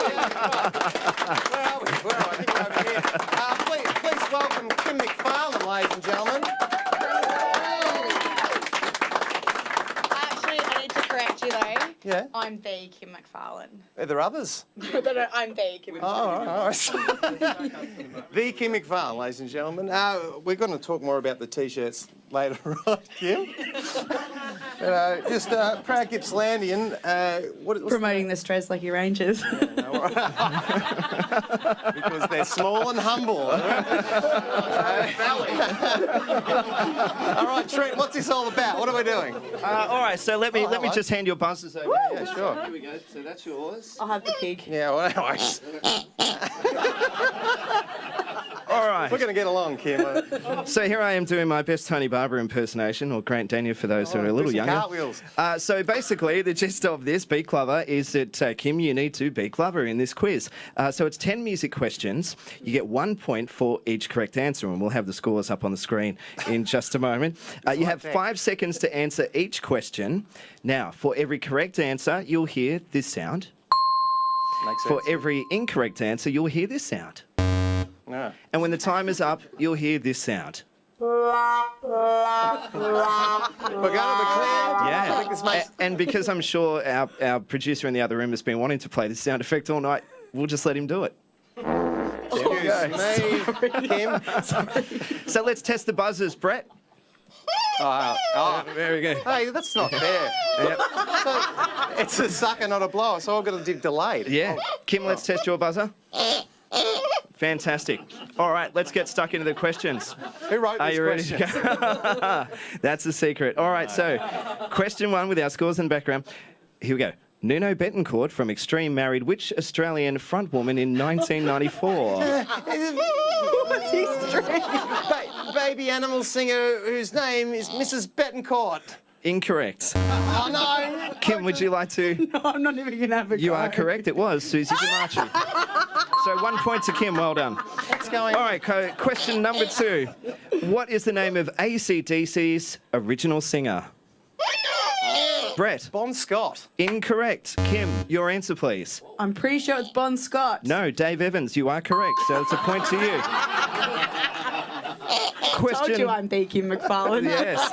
we? I think we're over here. Please welcome Kim McFarlane, ladies and gentlemen. Actually, I need to correct you though. Yeah. I'm the Kim McFarlane. Are there others? No, I'm the Kim McFarlane. All right. The Kim McFarlane, ladies and gentlemen. We're going to talk more about the T-shirts later on, Kim. Just proud Gippslandian. What's Promoting the Strzelecki Rangers. because they're small and humble. All right, Trent, what's this all about? What are we doing? All right, so let me just hand your buzzers over. Yeah, sure. Here we go. So that's yours. I'll have the pig. Yeah, well, anyways. All right. We're going to get along, Kim. So here I am doing my best Tony Barber impersonation, or Grant Daniel for those who are a do little some younger. cartwheels. So basically, the gist of this Beat Glover is that, Kim, you need to beat Glover in this quiz. So it's 10 music questions. You get 1 point for each correct answer, and we'll have the scores up on the screen in just a moment. You have 5 seconds to answer each question. Now, for every correct answer, you'll hear this sound. Makes For sense. every incorrect answer, you'll hear this sound. No. And when the time is up, you'll hear this sound. We're going to be clear. I Yeah. think this makes... And because I'm sure our producer in the other room has been wanting to play this sound effect all night, we'll just let him do it. Excuse me, Kim. So let's test the buzzers, Brett. There we go. Hey, that's not fair. Yep. So, it's a sucker, not a blower, so I've got to do delayed. Yeah. Kim, let's test your buzzer. Fantastic. All right, let's get stuck into the questions. Who wrote Are this you ready question? to go? That's the secret. All right, so question 1 with our scores and background. Here we go. Nuno Betancourt from Extreme married which Australian frontwoman in 1994? Baby animal singer whose name is Mrs. Betancourt. Incorrect. Oh, no. Kim, would you like to? No, I'm not even going to have a You go. are correct. It was Susie Dimachi. So 1 point to Kim. Well done. What's going All on? right, question number 2. What is the name of AC/DC's original singer? Brett. Bon Scott. Incorrect. Kim, your answer, please. I'm pretty sure it's Bon Scott. No, Dave Evans. You are correct. So it's a point to you. Told you I'm the Kim McFarlane. Yes.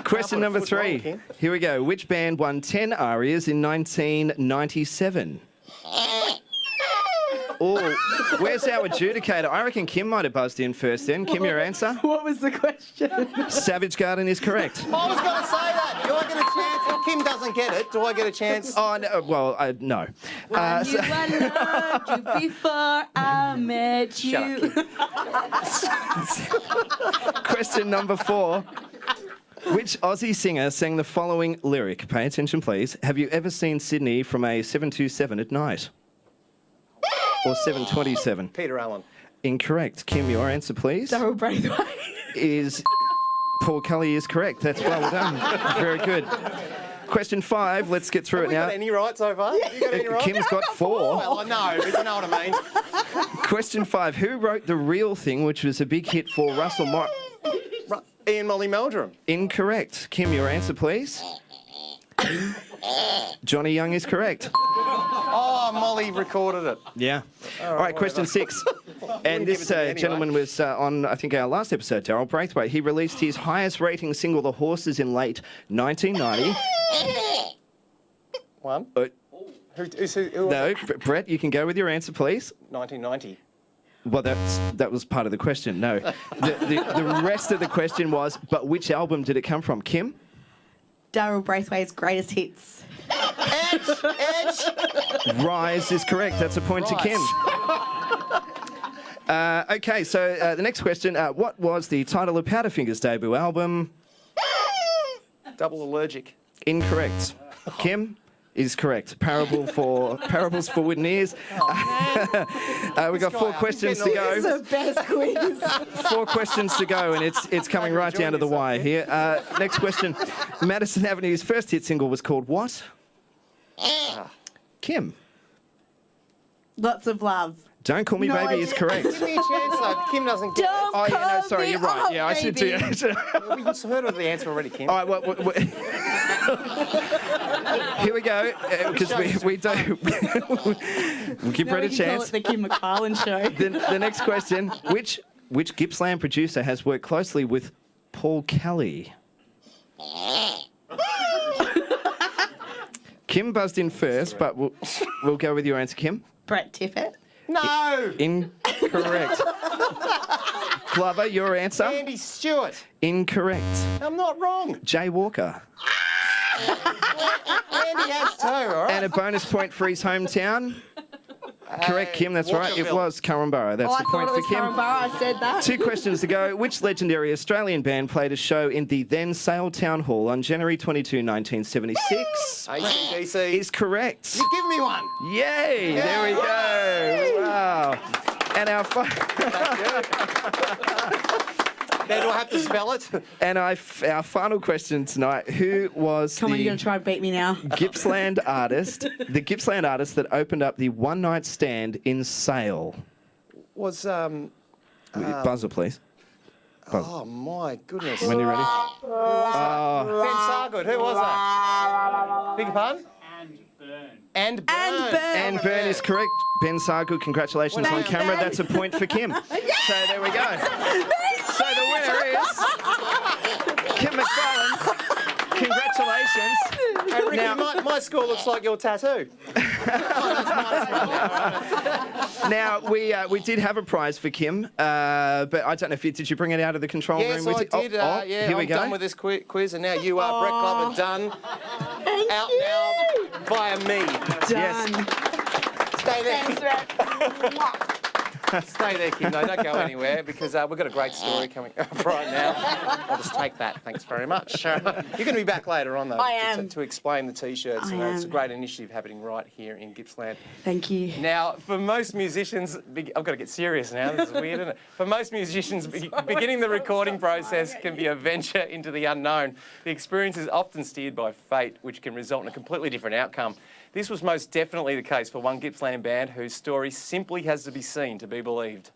Question number foot wrong, 3. Kim. Here we go. Which band won 10 arias in 1997? Oh, where's our adjudicator? I reckon Kim might have buzzed in first then. Kim, your answer? What was the question? Savage Garden is correct. I was going to say that. You're going to chance Kim doesn't get it, do I get a chance? Oh, no, well, no. I So- knew I loved you before I met you. Question number 4. Which Aussie singer sang the following lyric? Pay attention, please. Have you ever seen Sydney from a 727 at night? Or 727? Peter Allen. Incorrect. Kim, your answer, please. Daryl Braithwaite. Is Paul Kelly is correct. That's well done. Very good. Question 5. Let's get through Have it we now. got any right so far? Have you got any right? Kim's got 4. Well, I know, but you know what I mean. Question 5. Who wrote The Real Thing, which was a big hit for Russell Morris? Ian Molly Meldrum. Incorrect. Kim, your answer, please. Johnny Young is correct. Oh, Molly recorded it. Yeah. All right, question 6. And this give it to me anyway. gentleman was on, I think, our last episode, Daryl Braithwaite. He released his highest rating single, The Horses, in late 1990. One. Uh, Who No, Brett, you can go with your answer, please. 1990. Well, that was part of the question. No. The rest of the question was, but which album did it come from? Kim? Daryl Braithwaite's greatest hits. Edge. Rise is correct. That's a point to Kim. Okay, so the next question. What was the title of Powderfinger's debut album? Double Allergic. Incorrect. Kim is correct. Parables for Wooden Ears. We've got 4 questions to go. The best quiz. 4 questions to go, and it's coming right down to the wire here. Next question. Madison Avenue's first hit single was called what? Kim. Lots of love. Don't Call Me No Baby is idea. correct. Give me a chance though. Kim doesn't get it. Don't Oh, yeah, no, call sorry, me you're right. up, Yeah, I should do baby. We heard of the answer already, Kim. All right, well, here we go, because we don't. We'll give Now Brett we a can call chance. it the Kim McFarlane show. The next question: Which Gippsland producer has worked closely with Paul Kelly? Kim buzzed in first, but we'll go with your answer, Kim. Brett Tippett. No. Incorrect. Glover, your answer? Andy Stewart. Incorrect. I'm not wrong. Jay Walker. Andy has too, all right? And a bonus point for his hometown. Correct, Kim, that's right. It Walkerville. was Currumborough. That's Oh, I the thought point it for was Kim. Currumborough. I said that. 2 questions to go. Which legendary Australian band played a show in the then Sale Town Hall on January 22, 1976? AC/DC. Is correct. You give me one. Yay! There we go. Wow. And our Now, do I have to spell it? our final question tonight: Who was Come on, the you're going to try and beat me now. Gippsland artist? The Gippsland artist that opened up the One Night Stand in Sale. Was, Buzzer, please. oh my goodness. When you're ready. Ben Sargood, who was that? Big pardon? And Burn. And Burn. And Burn is correct. Ben Sargood, congratulations on Thanks, camera. Ben. That's a point for Kim. So there we go. So the winner is Kim McFarlane. Congratulations. Hey, Ricky, Now- my score looks like your tattoo. Now we did have a prize for Kim, but I don't know if did you bring it out of the control Yes, room? I with you? did. Yeah, Here we I'm go. done with this quiz, and now you are, Brett Glover, done. Out now via me. Yes. Done. Stay there. Stay there, Kim. No, don't go anywhere because we've got a great story coming up right now. I'll just take that. Thanks very much. You're going to be back later on, though, I am. to explain the T-shirts. I It's a am. great initiative happening right here in Gippsland. Thank you. Now, for most musicians, I've got to get serious now. This is weird, isn't it? For most musicians, beginning the recording process can be a venture into the unknown. The experience is often steered by fate, which can result in a completely different outcome. This was most definitely the case for one Gippsland band whose story simply has to be seen to be believed.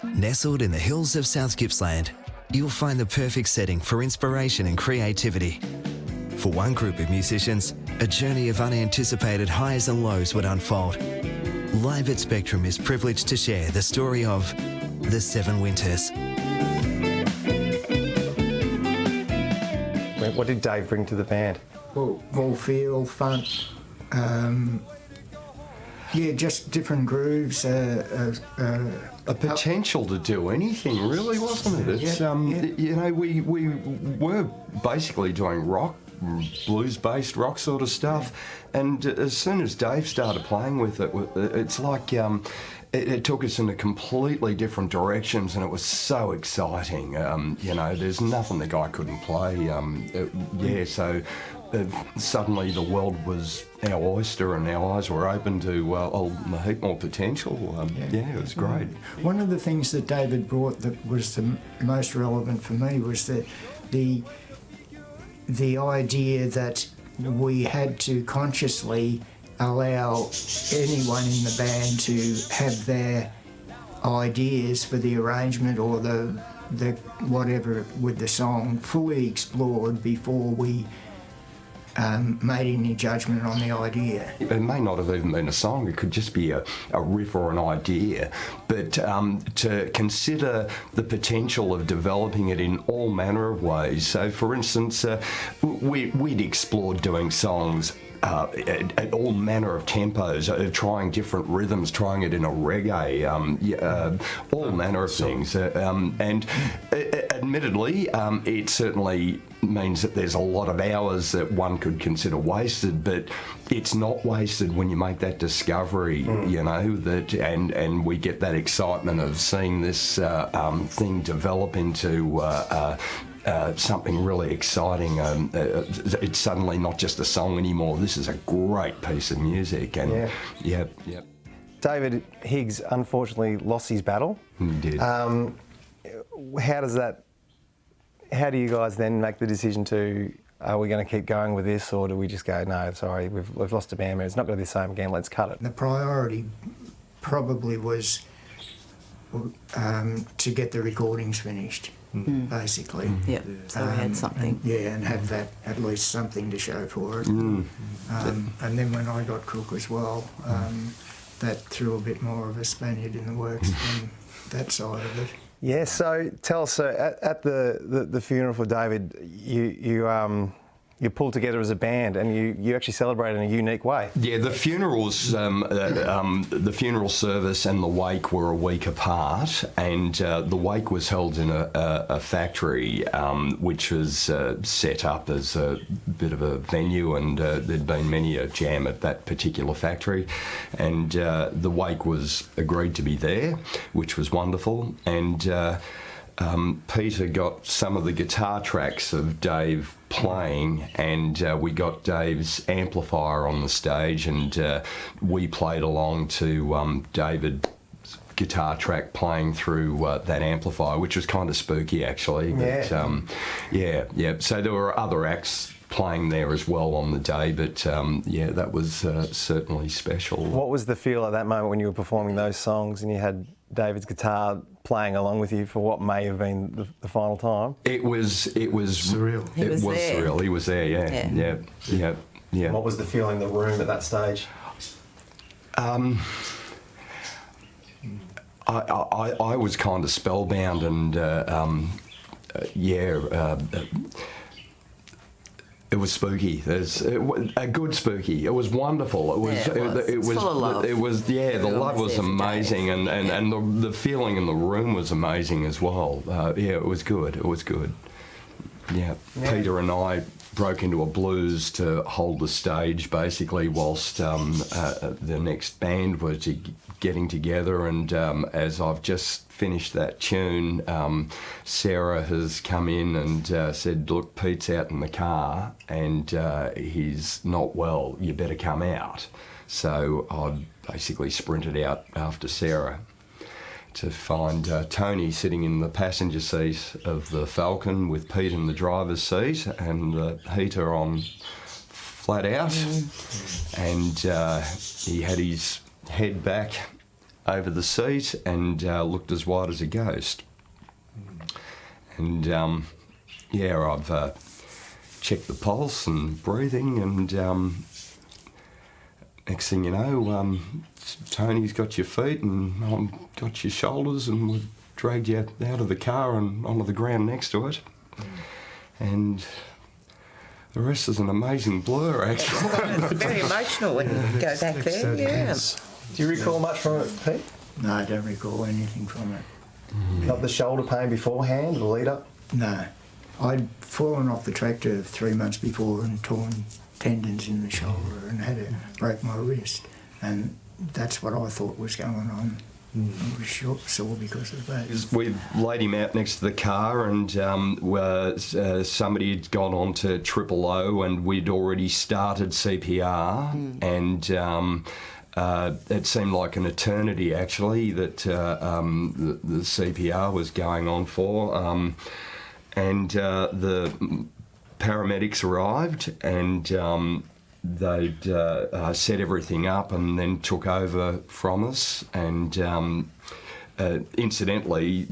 Nestled in the hills of South Gippsland, you'll find the perfect setting for inspiration and creativity. For one group of musicians, a journey of unanticipated highs and lows would unfold. Live at Spectrum is privileged to share the story of the 7 Winters. What did Dave bring to the band? Well, more feel, fun, Yeah, just different grooves. A potential to do anything, really, wasn't it? It's you know, we were basically doing rock, blues-based rock sort of stuff, and as soon as Dave started playing with it, it's like it took us into completely different directions, and it was so exciting. You know, there's nothing the guy couldn't play. So. Suddenly the world was our oyster and our eyes were open to a heap more potential. It was great. One of the things that David brought that was the most relevant for me was that the idea that we had to consciously allow anyone in the band to have their ideas for the arrangement or the whatever with the song fully explored before we made any judgment on the idea. It may not have even been a song, it could just be a riff or an idea, but to consider the potential of developing it in all manner of ways. So for instance, we'd explored doing songs at all manner of tempos, trying different rhythms, trying it in a reggae, all manner of things. And admittedly, it certainly means that there's a lot of hours that one could consider wasted, but it's not wasted when you make that discovery, you know, that and we get that excitement of seeing this thing develop into something really exciting. It's suddenly not just a song anymore. This is a great piece of music, and yep. David Higgs unfortunately lost his battle. He did. How do you guys then make the decision to, are we going to keep going with this, or do we just go, no, sorry, we've lost a band member, it's not going to be the same again, let's cut it? The priority probably was to get the recordings finished, basically. Yep, so we had something. And have that, at least something to show for it. And then when I got Cook as well, that threw a bit more of a Spaniard in the works than that side of it. Yeah, so tell us, at the funeral for David, you pulled together as a band and you actually celebrated in a unique way. Yeah, the funerals, the funeral service and the wake were a week apart, and the wake was held in a factory which was set up as a bit of a venue, and there'd been many a jam at that particular factory, and the wake was agreed to be there, which was wonderful, and Peter got some of the guitar tracks of Dave playing, and we got Dave's amplifier on the stage, and we played along to David's guitar track playing through that amplifier, which was kind of spooky actually. But so there were other acts playing there as well on the day, but that was certainly special. What was the feel at that moment when you were performing those songs and you had David's guitar playing along with you for what may have been the final time? It was surreal. It was surreal. He was there. Yeah. What was the feeling in the room at that stage? I was kind of spellbound, and it was spooky. A good spooky. It was wonderful. It was full of love. The love was amazing, and the feeling in the room was amazing as well. It was good. It was good. Yeah. Peter and I broke into a blues to hold the stage basically whilst the next band was getting together, and as I've just finished that tune, Sarah has come in and said, look, Pete's out in the car and he's not well, you better come out. So I basically sprinted out after Sarah to find Tony sitting in the passenger seat of the Falcon with Pete in the driver's seat and the heater on flat out, and he had his head back over the seat and looked as white as a ghost. And I've checked the pulse and breathing, and next thing you know, Tony's got your feet and I've got your shoulders, and we've dragged you out of the car and onto the ground next to it. And the rest is an amazing blur, actually. It's very emotional when you go back there, yeah. Do you recall much from it, Pete? No, I don't recall anything from it. Not the shoulder pain beforehand, the lead up? No. I'd fallen off the tractor 3 months before and torn tendons in the shoulder and had to break my wrist. And that's what I thought was going on. I was sore because of that. We laid him out next to the car, and somebody had gone on to Triple O, and we'd already started CPR, and it seemed like an eternity actually that the CPR was going on for, and the paramedics arrived, and they'd set everything up and then took over from us, and incidentally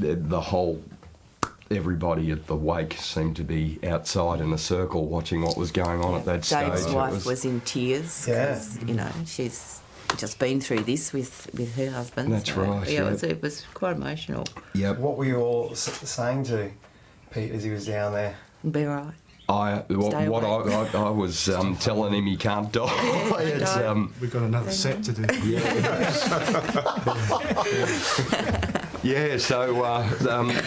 everybody at the wake seemed to be outside in a circle watching what was going on at that stage. Dave's wife was in tears because, you know, she's just been through this with her husband. That's right. Yeah, it was quite emotional. Yep. What were you all saying to Pete as he was down there? Be right. I was telling him he can't die. We've got another set to do. Yeah, so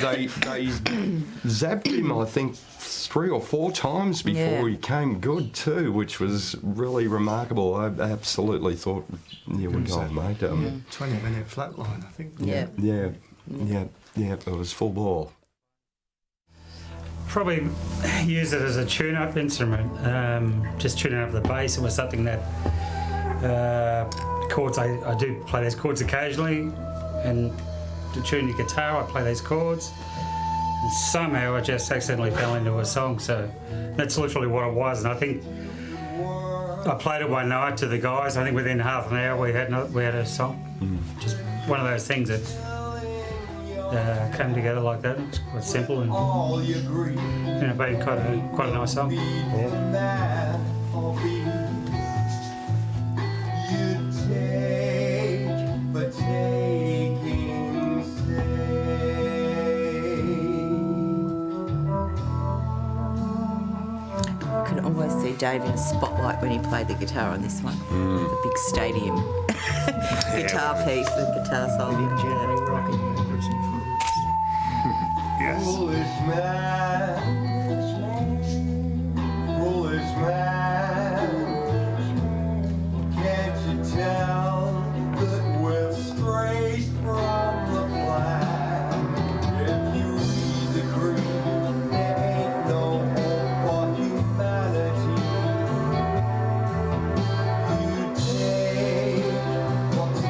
they zapped him, I think, 3 or 4 times before he came good too, which was really remarkable. I absolutely thought, we're gone, mate. 20-minute flatline, I think. Yeah, it was full ball. Probably use it as a tune-up instrument, just tuning up the bass. It was something that chords, I do play those chords occasionally, and to tune the guitar I play those chords, and somehow I just accidentally fell into a song, so that's literally what it was. And I think I played it one night to the guys. I think within half an hour we had a song. Just one of those things that came together like that. It's quite simple and been quite a nice song. I could almost see Dave in a spotlight when he played the guitar on this one. The big stadium guitar piece, the guitar solo. Yes. Foolish man, can't you tell that we're straight from the plan? If you read the creed, there ain't no hope for humanity. You take what's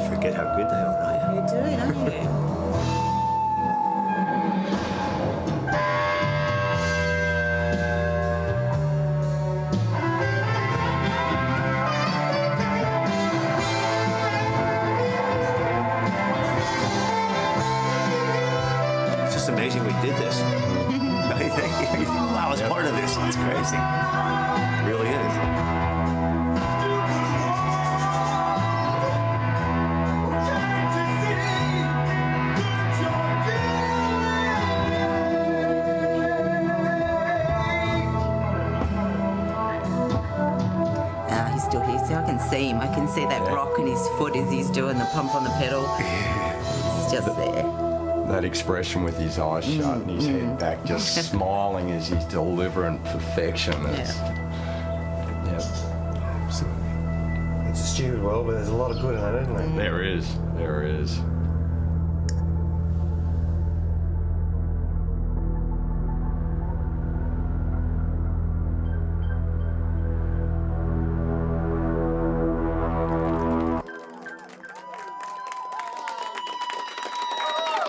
Forget how good they are, don't you? You do, don't you? It's just amazing we did this. Don't you think? You think, wow, I was part of this. It's crazy. It really is. He's still here. See, I can see him. I can see that rock in his foot as he's doing the pump on the pedal. It's just there. That expression with his eyes shut and his head back, just smiling as he's delivering perfection. It's It's a stupid world, but there's a lot of good in it, isn't there? There is.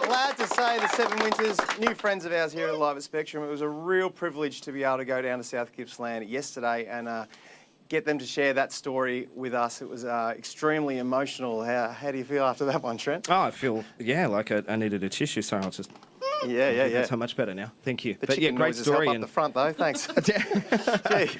Glad to say the Seven Winters, new friends of ours here at Live at Spectrum. It was a real privilege to be able to go down to South Gippsland yesterday and get them to share that story with us. It was extremely emotional. How do you feel after that one, Trent? Oh, I feel, like I needed a tissue, so I'll just... Yeah. So much better now. Thank you. The chicken great noises story. help up the front, though. Thanks. Gee.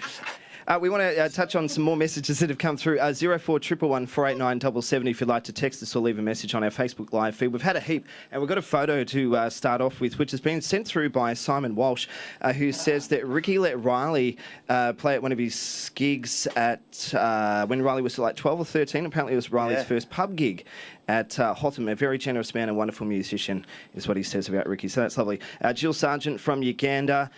We want to touch on some more messages that have come through. 0411 489 777 if you'd like to text us or leave a message on our Facebook Live feed. We've had a heap, and we've got a photo to start off with, which has been sent through by Simon Walsh, who says that Ricky let Riley play at one of his gigs at when Riley was like 12 or 13. Apparently it was Riley's first pub gig at Hotham. A very generous man and wonderful musician is what he says about Ricky, so that's lovely. Jill Sargent from Uganda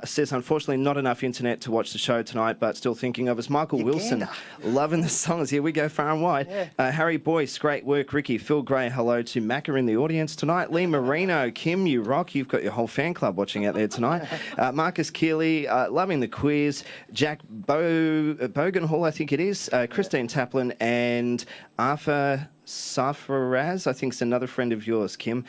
says, unfortunately not enough internet to watch the show tonight, but still thinking of us. Michael Wilson, loving the songs. Here we go far and wide. Harry Boyce, great work, Ricky. Phil Gray, hello to Macca in the audience tonight. Lee Marino, Kim, you rock. You've got your whole fan club watching out there tonight. Marcus Keeley, loving the quiz. Jack Bogenhall, I think it is. Christine Taplin and Arthur Safaraz, I think, is another friend of yours, Kim.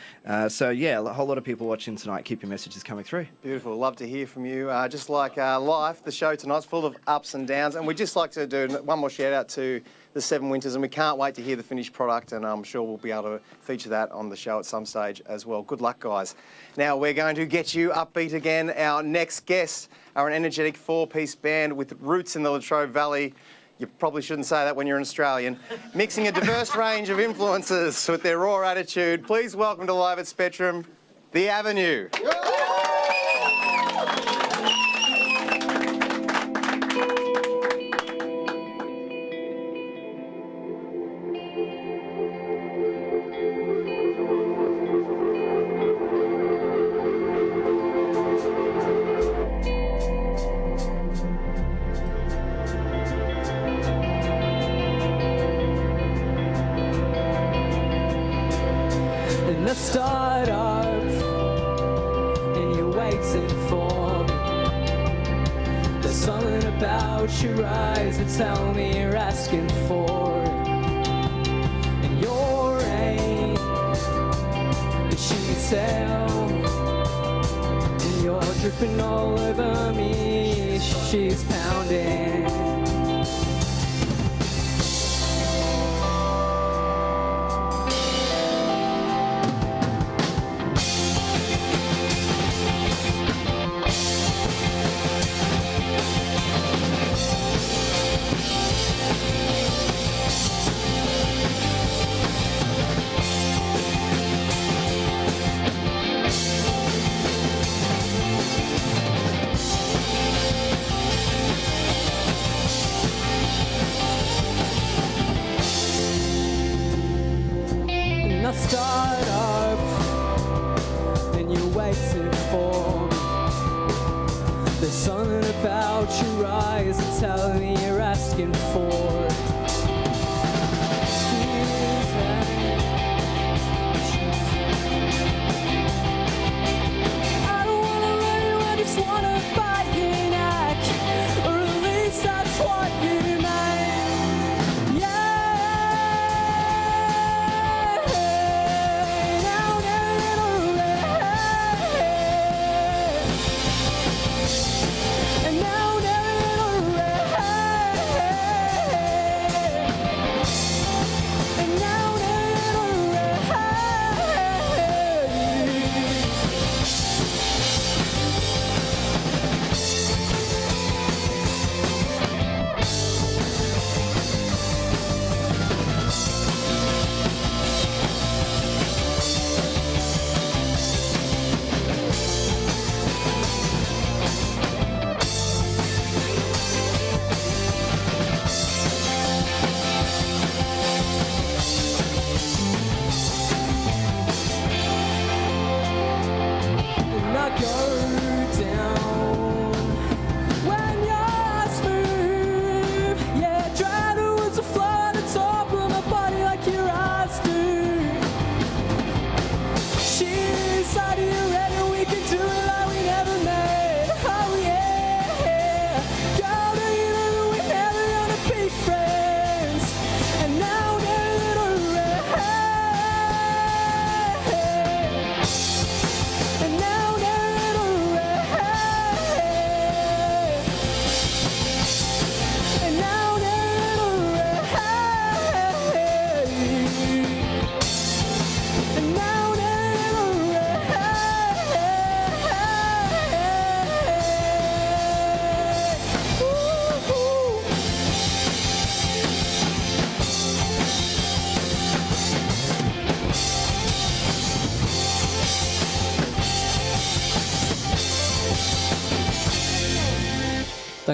So, yeah, a whole lot of people watching tonight. Keep your messages coming through. Beautiful. Love to hear from you. Just like life, the show tonight's full of ups and downs, and we'd just like to do one more shout-out to the Seven Winters, and we can't wait to hear the finished product, and I'm sure we'll be able to feature that on the show at some stage as well. Good luck, guys. Now, we're going to get you upbeat again. Our next guests are an energetic four-piece band with roots in the Latrobe Valley. You probably shouldn't say that when you're an Australian. Mixing a diverse range of influences with their raw attitude. Please welcome to Live at Spectrum, The Avenue. Start up and you're waiting for me. There's something about your eyes that tell me you're asking for it. And your aim, she can tell. And you're dripping all over me. She's pounding. Start up and you're waiting for me. There's something about your eyes that tell me you're asking for it. I don't wanna run you, I just wanna bite your neck, or at least that's what you mean.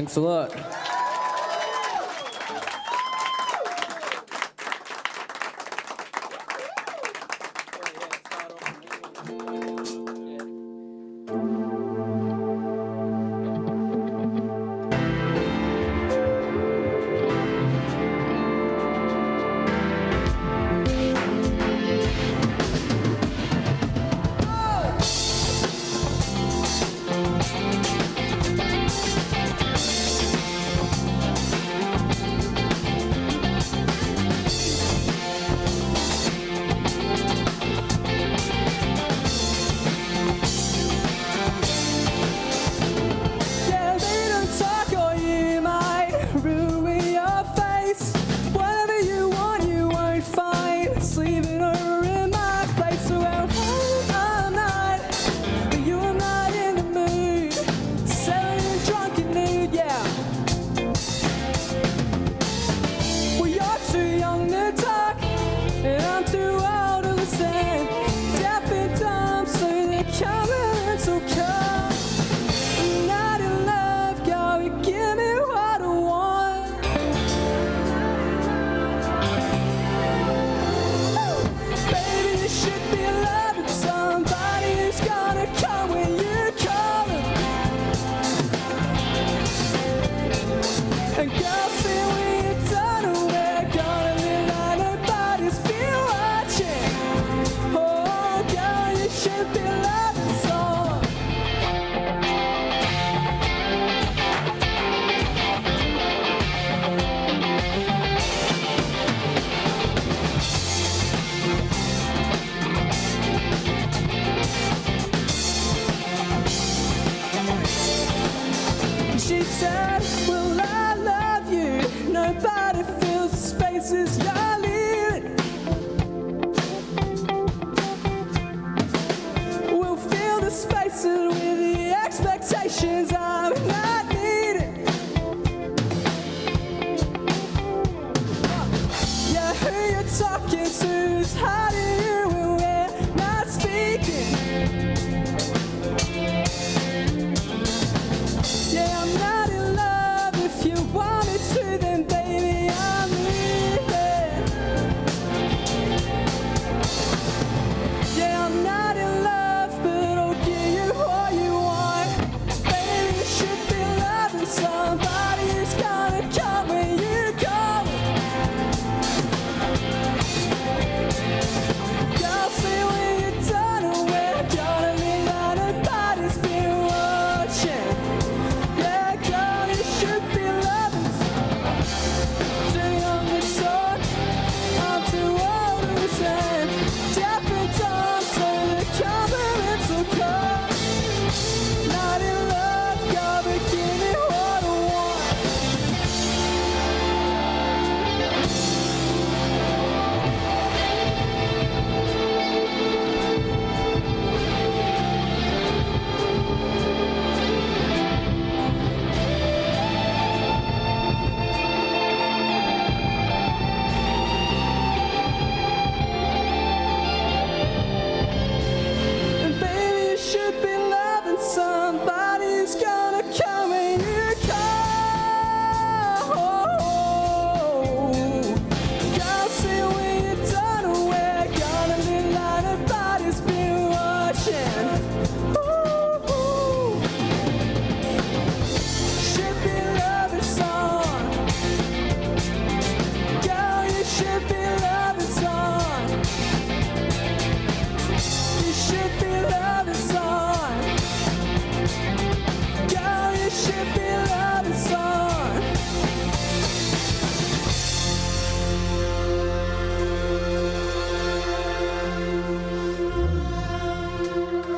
Thanks a lot. Yeah, they don't talk or you might ruin your face. Whatever you want, you won't find. Sleeping over in my place around home all night. But you are not in the mood. Selling drunk and nude, yeah. Well, you're too young to talk, and I'm too old to listen. Deaf and dumb, so they're coming, so come. Not in love, girl, you give me what I want. Baby, you should be loving somebody who's gonna come when you call them. And girls say when you're done, we're gonna live like nobody's been watching. Oh, girl, you should be loving someone. She said, well, I love you. Nobody fills the spaces you're leaving. We'll fill the spaces with the expectations I'm not needing. Yeah, who you're talking to is hiding you when we're not speaking. Yeah, I'm not in love. If you want me to, then baby, I'm leaving. Yeah, I'm not in love, but I'll give you all you want. Baby, you should be loving somebody who's gonna come when you call. Girl, say when you're done, we're gonna live like nobody's been watching. Yeah, girl, you should be loving. Too young to talk, I'm too old to listen. Deaf and dumb, so they're coming to come. Not in love, girl, but give me what I want. And baby, you should be loving somebody who's gonna come when you call. Girl, say when you're done, we're gonna live like nobody's been watching. Ooh. Should be loving someone. Girl, you should be loving someone. You should be loving someone. Girl, you should be loving someone.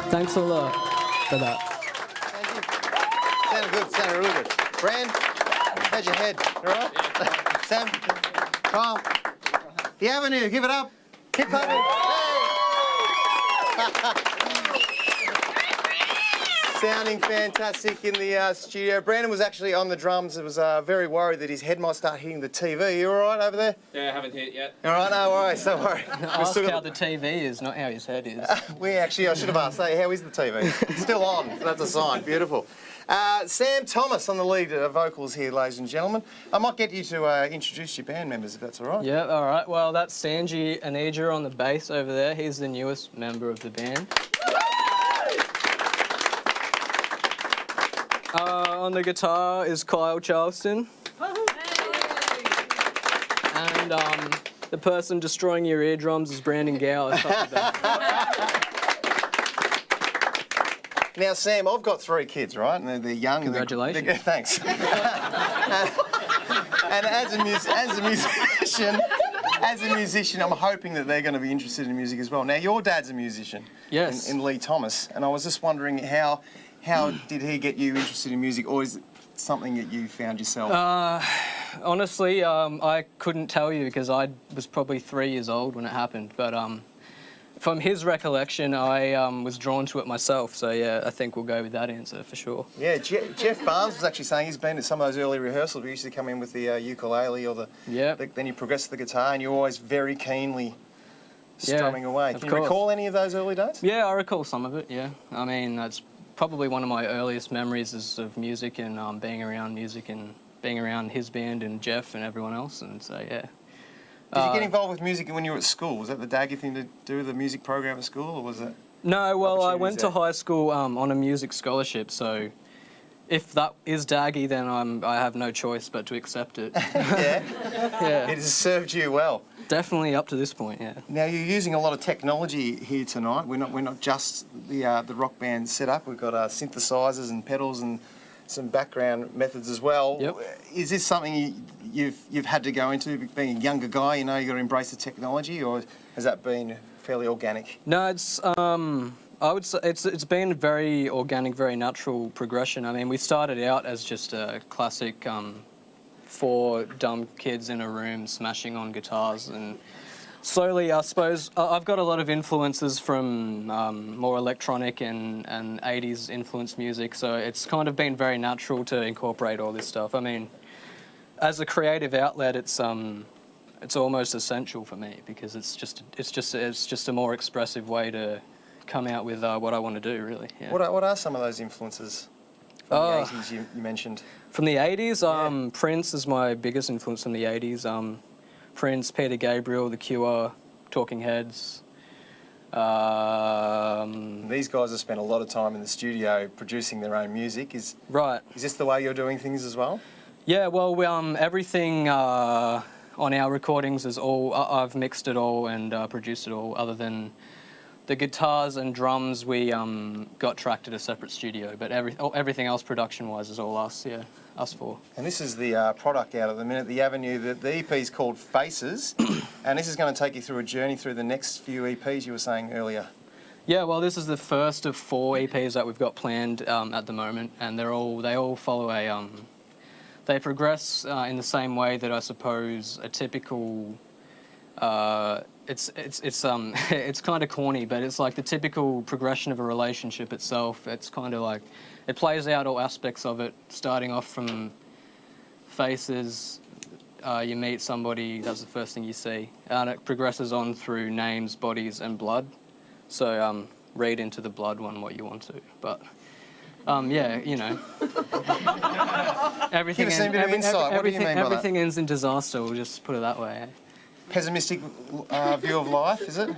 Thanks a lot for that. Sounded good, sounded really good. Brand, how's your head? All right? Sam, Kyle, the Avenue, give it up. Hip hop. Sounding fantastic in the studio. Brandon was actually on the drums. He was very worried that his head might start hitting the TV. You all right over there? Yeah, I haven't hit yet. All right, no worries, don't worry. Ask how the TV is, not how his head is. I should have asked, hey, how is the TV? It's still on, so that's a sign. Beautiful. Sam Thomas on the lead vocals here, ladies and gentlemen. I might get you to introduce your band members, if that's all right. Yeah, all right. Well, that's Sanji Anija on the bass over there. He's the newest member of the band. On the guitar is Kyle Charleston. And the person destroying your eardrums is Brandon Gower. Now, Sam, I've got 3 kids, right? And they're young. Congratulations. Thanks. And as a musician, I'm hoping that they're going to be interested in music as well. Now, your dad's a musician. Yes. In Lee Thomas, and I was just wondering how did he get you interested in music, or is it something that you found yourself? Honestly, I couldn't tell you because I was probably 3 years old when it happened. But from his recollection, I was drawn to it myself. So yeah, I think we'll go with that answer for sure. Yeah, Jeff Barnes was actually saying he's been at some of those early rehearsals. We used to come in with the ukulele or then you progress to the guitar, and you're always very keenly strumming away. Can you recall any of those early days? Yeah, I recall some of it. Yeah, I mean that's probably one of my earliest memories is of music and being around music and being around his band and Jeff and everyone else. And so yeah. Did you get involved with music when you were at school? Was that the daggy thing to do, the music program at school, or was it? No, well, I went to high school on a music scholarship, so if that is daggy, then I have no choice but to accept it. Yeah? Yeah. It has served you well. Definitely up to this point, yeah. Now, you're using a lot of technology here tonight. We're not just the rock band setup. We've got synthesizers and pedals and some background methods as well. Yep. Is this something you've had to go into, being a younger guy? You know, you've got to embrace the technology, or has that been fairly organic? No, it's I would say it's been a very organic, very natural progression. I mean, we started out as just a classic 4 dumb kids in a room smashing on guitars, and slowly, I suppose, I've got a lot of influences from more electronic and 80s influenced music, so it's kind of been very natural to incorporate all this stuff. I mean, as a creative outlet, it's almost essential for me because it's just a more expressive way to come out with what I want to do, really. Yeah. What are some of those influences from the 80s you mentioned? From the 80s, Prince is my biggest influence from the 80s. Prince, Peter Gabriel, The Cure, Talking Heads. These guys have spent a lot of time in the studio producing their own music. Is this the way you're doing things as well? Yeah, well, everything on our recordings is all, I've mixed it all and produced it all, other than the guitars and drums we got tracked at a separate studio, but everything else production-wise is all us, yeah. Us 4. And this is the product out at the minute, the Avenue. The EP is called Faces, and this is going to take you through a journey through the next few EPs you were saying earlier. Yeah, well, this is the first of 4 EPs that we've got planned at the moment, and they all follow a they progress in the same way that I suppose a typical it's kind of corny, but it's like the typical progression of a relationship itself. It's kind of like it plays out all aspects of it, starting off from Faces. You meet somebody, that's the first thing you see, and it progresses on through names, bodies, and blood. So read into the blood one what you want to, but yeah, you know. Everything Give us a bit of insight. What do you mean by that? Everything ends in disaster. We'll just put it that way. Pessimistic view of life, is it?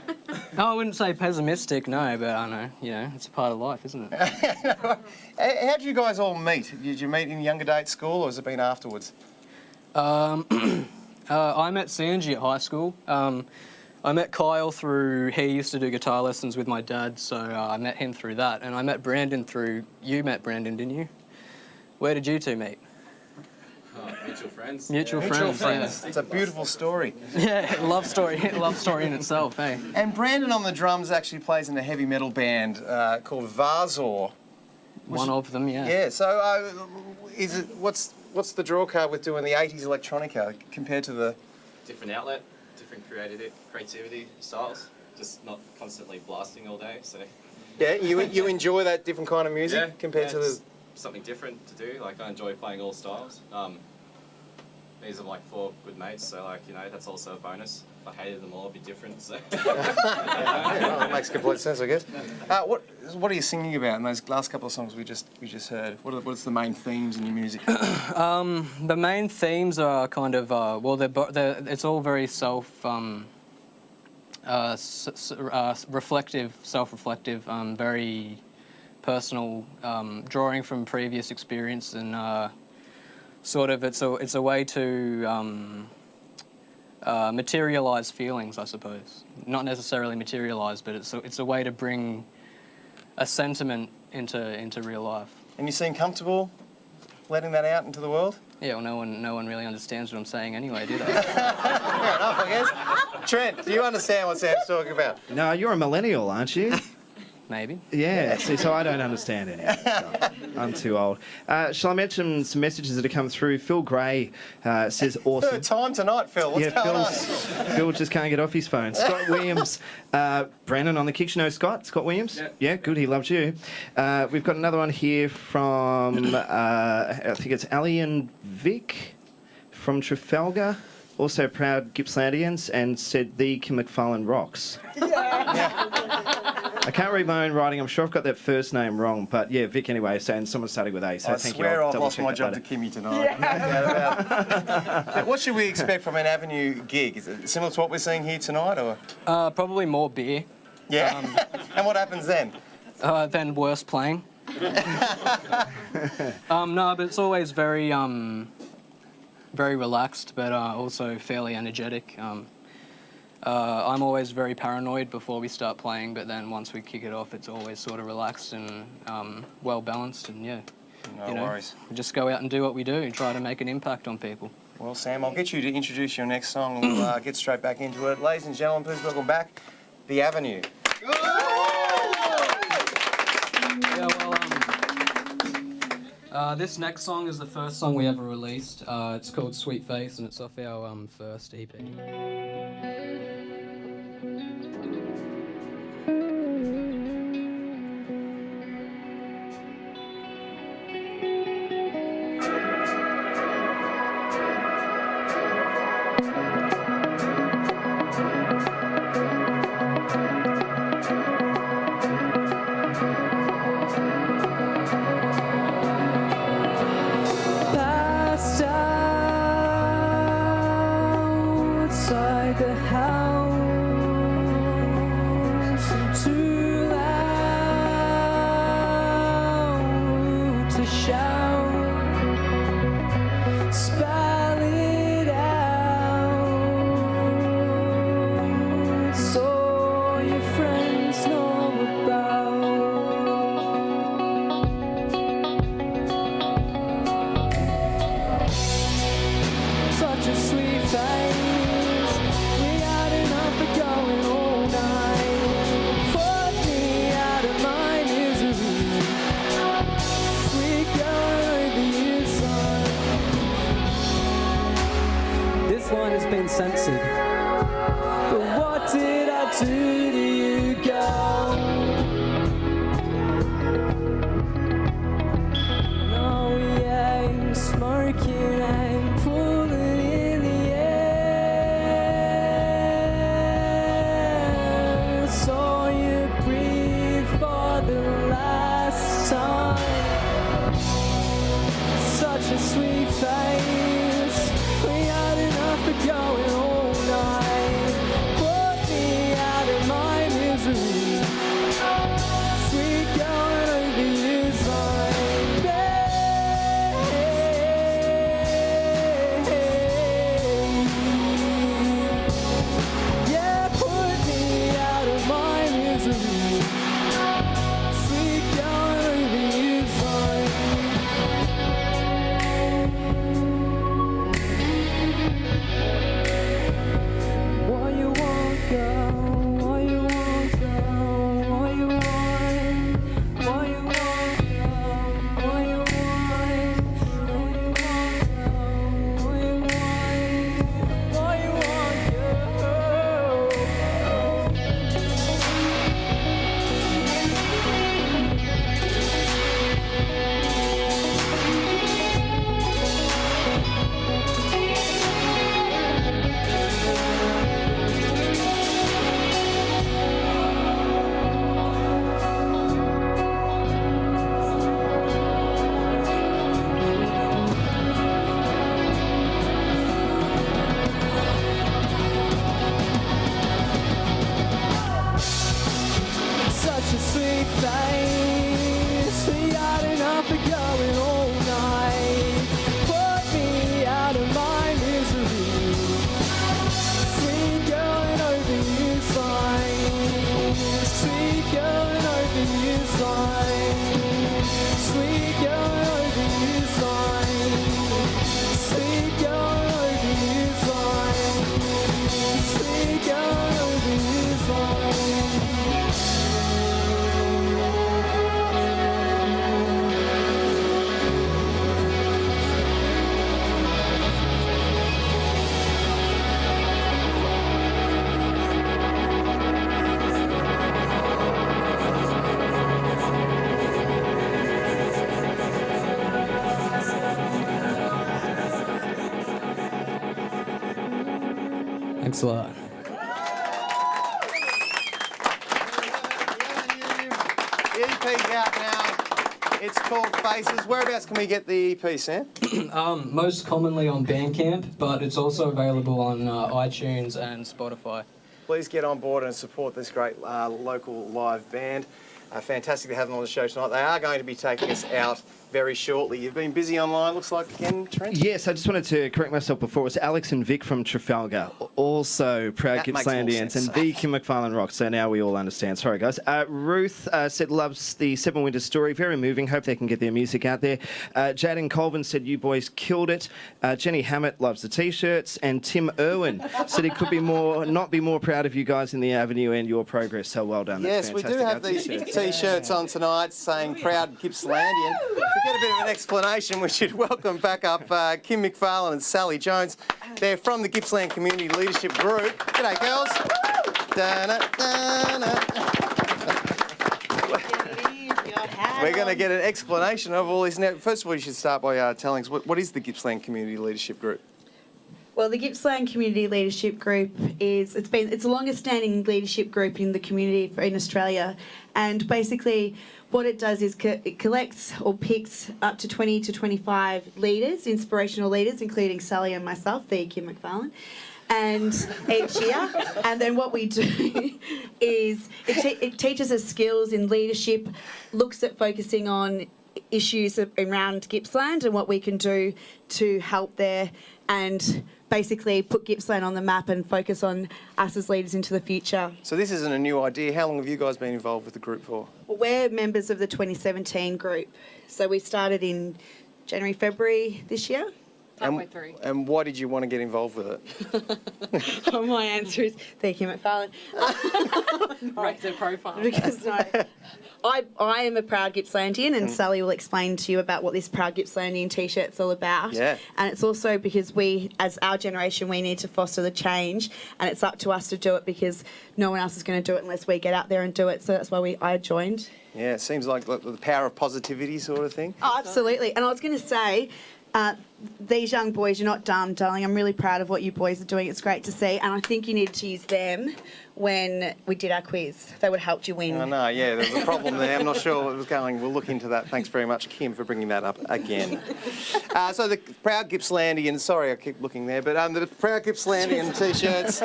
No, I wouldn't say pessimistic, no, but I know, you know, it's a part of life, isn't it? How did you guys all meet? Did you meet in younger day at school, or has it been afterwards? I met Sanji at high school. I met Kyle through, he used to do guitar lessons with my dad, so I met him through that. And I met Brandon through, you met Brandon, didn't you? Where did you two meet? Mutual friends. Mutual friends. Yeah. It's a beautiful story. Yeah, love story in itself, hey. And Brandon on the drums actually plays in a heavy metal band called Varzor. One of them, yeah. Yeah, so what's the draw card with doing the 80s electronica compared to the... Different outlet, different creativity styles, just not constantly blasting all day, so... Yeah, you enjoy that different kind of music compared to the... something different to do, like I enjoy playing all styles. these are like 4 good mates, so like, you know, that's also a bonus. If I hated them all, it'd be different, so. Yeah, well, that makes complete sense, I guess. What are you singing about in those last couple of songs we just heard? What's the main themes in your music? The main themes are kind of it's all very self-reflective, very personal, drawing from previous experience, and sort of it's a way to materialize feelings, I suppose. Not necessarily materialize, but it's a way to bring a sentiment into real life. And you seem comfortable letting that out into the world? Yeah, well, no one really understands what I'm saying anyway, do they? Fair enough, I guess. Trent, do you understand what Sam's talking about? No, you're a millennial, aren't you? Maybe. Yeah, see, so I don't understand it. So I'm too old. Shall I mention some messages that have come through? Phil Gray says awesome. Third time tonight, Phil. What's going on? Phil just can't get off his phone. Scott Williams, Brandon on the kick. You know Scott? Scott Williams? Yeah, good. He loves you. We've got another one here from, I think it's Ali and Vic from Trafalgar. Also proud Gippslandians, and said the Kim McFarlane rocks. I can't read my own writing. I'm sure I've got that first name wrong, but yeah, Vic anyway. So, and someone started with A. So I thank swear you. I've lost my job to Kimmy tonight. Yeah. What should we expect from an Avenue gig? Is it similar to what we're seeing here tonight, or? Probably more beer. Yeah. And what happens then? Then worse playing. No, but it's always very relaxed, but also fairly energetic. I'm always very paranoid before we start playing, but then once we kick it off, it's always sort of relaxed and well balanced, and yeah. No worries. We just go out and do what we do and try to make an impact on people. Well, Sam, I'll get you to introduce your next song, and we'll get straight back into it. Ladies and gentlemen, please welcome back The Avenue. Yeah, well, this next song is the first song we ever released. It's called Sweet Face, and it's off our first EP. Passed outside the house, too loud to shout, spell it out, so your friends know about. Such a sweet face. We had enough of going all night. Put me out of my misery. Sweet girl, over you, son. This one has been censored. But what did I do to you, girl? No, we ain't smoking and pulling in the air. Saw you breathe for the last time. Such a sweet face. We had enough of going all night. Put me out of my misery. Thanks a lot. The EP's out now. It's called Faces. Whereabouts can we get the EP, Sam? Most commonly on Bandcamp, but it's also available on iTunes and Spotify. Please get on board and support this great local live band. Fantastic to have them on the show tonight. They are going to be taking us out very shortly. You've been busy online, looks like, again, Trent? Yes, I just wanted to correct myself before. It's Alex and Vic from Trafalgar, also proud That makes more Gippslandians, sense. and the Kim McFarlane rock. So now we all understand. Sorry, guys. Ruth said loves the Seven Winters story. Very moving. Hope they can get their music out there. Jaden Colvin said you boys killed it. Jenny Hammett loves the T-shirts, and Tim Irwin said he could not be more proud of you guys in the Avenue and your progress. So well done. That's Yes, we do fantastic. have these T-shirts on tonight saying proud Gippslandian. To get a bit of an explanation, we should welcome back up Kim McFarlane and Sally Jones. They're from the Gippsland Community Leadership Group. G'day, girls. We're going to get an explanation of all this. Now, first of all, you should start by telling us what is the Gippsland Community Leadership Group? Well, the Gippsland Community Leadership Group it's the longest standing leadership group in the community in Australia, and basically what it does is it collects or picks up to 20 to 25 leaders, inspirational leaders, including Sally and myself, the Kim McFarlane, and each year. And then what we do is it teaches us skills in leadership, looks at focusing on issues around Gippsland and what we can do to help there, and basically put Gippsland on the map and focus on us as leaders into the future. So this isn't a new idea. How long have you guys been involved with the group for? Well, we're members of the 2017 group. So we started in January, February this year. Halfway through. And why did you want to get involved with it? My answer is thank you, McFarlane. Raise their profile. Because I am a proud Gippslandian, and Sally will explain to you about what this proud Gippslandian T-shirt's all about. Yeah. And it's also because we, as our generation, we need to foster the change, and it's up to us to do it because no one else is going to do it unless we get out there and do it. So that's why I joined. Yeah, it seems like the power of positivity sort of thing. Oh, absolutely. And I was going to say, these young boys, you're not dumb, darling. I'm really proud of what you boys are doing. It's great to see. And I think you needed to use them when we did our quiz. They would have helped you win. I know, yeah, there's a problem there. I'm not sure what was going. We'll look into that. Thanks very much, Kim, for bringing that up again. So the proud Gippslandian, sorry I keep looking there, but the proud Gippslandian T-shirts.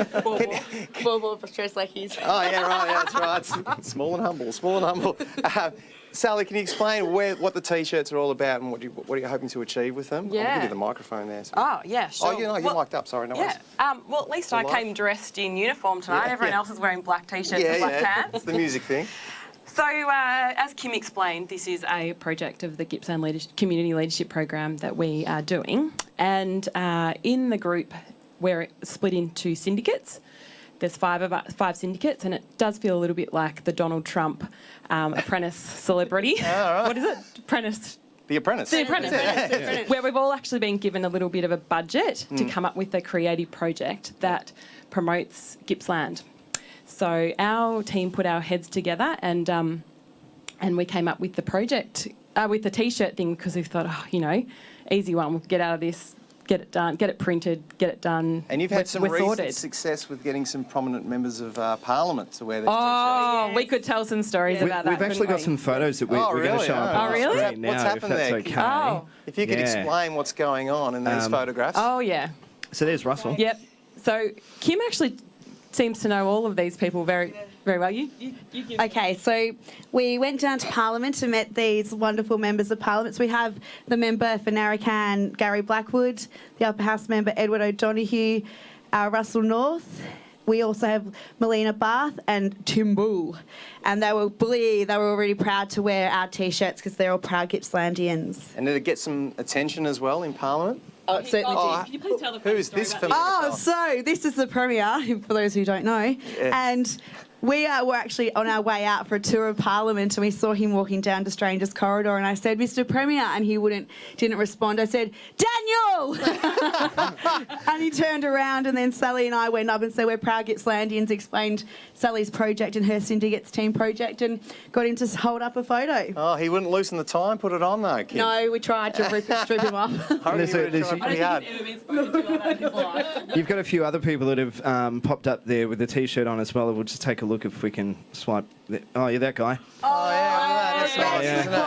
Ball for stress like he's. Oh, yeah, right, yeah, that's right. Small and humble, small and humble. Sally, can you explain what the T-shirts are all about and what are you hoping to achieve with them? Yeah. I'll give you the microphone there. So. Oh, yeah, sure. Oh, you're mic'd up, sorry, no worries. Yeah. Well, at least I came dressed in uniform tonight. Everyone else is wearing black T-shirts and black pants. It's the music thing. So, as Kim explained, this is a project of the Gippsland Community Leadership Program that we are doing. And in the group, we're split into syndicates. There's five syndicates, and it does feel a little bit like the Donald Trump apprentice celebrity. Right. What is it? Apprentice. The Apprentice. The Apprentice. Where we've all actually been given a little bit of a budget to come up with a creative project that promotes Gippsland. So our team put our heads together and we came up with the project, with the T-shirt thing, because we thought, easy one, we'll get out of this, get it done, get it printed, get it done. And you've had some recent sorted. success with getting some prominent members of Parliament to wear these Oh, we could tell some stories about that. We've actually got some photos that we're going to show up on the screen now, What's happened if that's there? okay. Oh. If you could explain what's going on in these photographs. Oh, yeah. So there's Russell. Yep. So Kim actually seems to know all of these people very, very well. Okay, so we went down to Parliament and met these wonderful members of Parliament. So we have the member for Narracan, Gary Blackwood, the Upper House member, Edward O'Donoghue, Russell North. We also have Melina Bath and Tim Bull. And they were already proud to wear our T-shirts because they're all proud Gippslandians. And did it get some attention as well in Parliament? Oh, it certainly did. Can you please tell the Who is this for? Oh, so this is the Premier, for those who don't know. Yeah. And we were actually on our way out for a tour of Parliament, and we saw him walking down to Strangers Corridor, and I said, "Mr. Premier," and he didn't respond. I said, "Daniel!" And he turned around, and then Sally and I went up and said, "We're proud Gippslandians," explained Sally's project and her Syndicates team project, and got him to hold up a photo. Oh, he wouldn't loosen the tie and put it on though, Kim. No, we tried to strip him off. I reckon he would have tried pretty hard. You've got a few other people that have popped up there with the T-shirt on as well. We'll just take a look if we can swipe. Oh, you're that guy. Oh, yeah, that's nice, isn't it?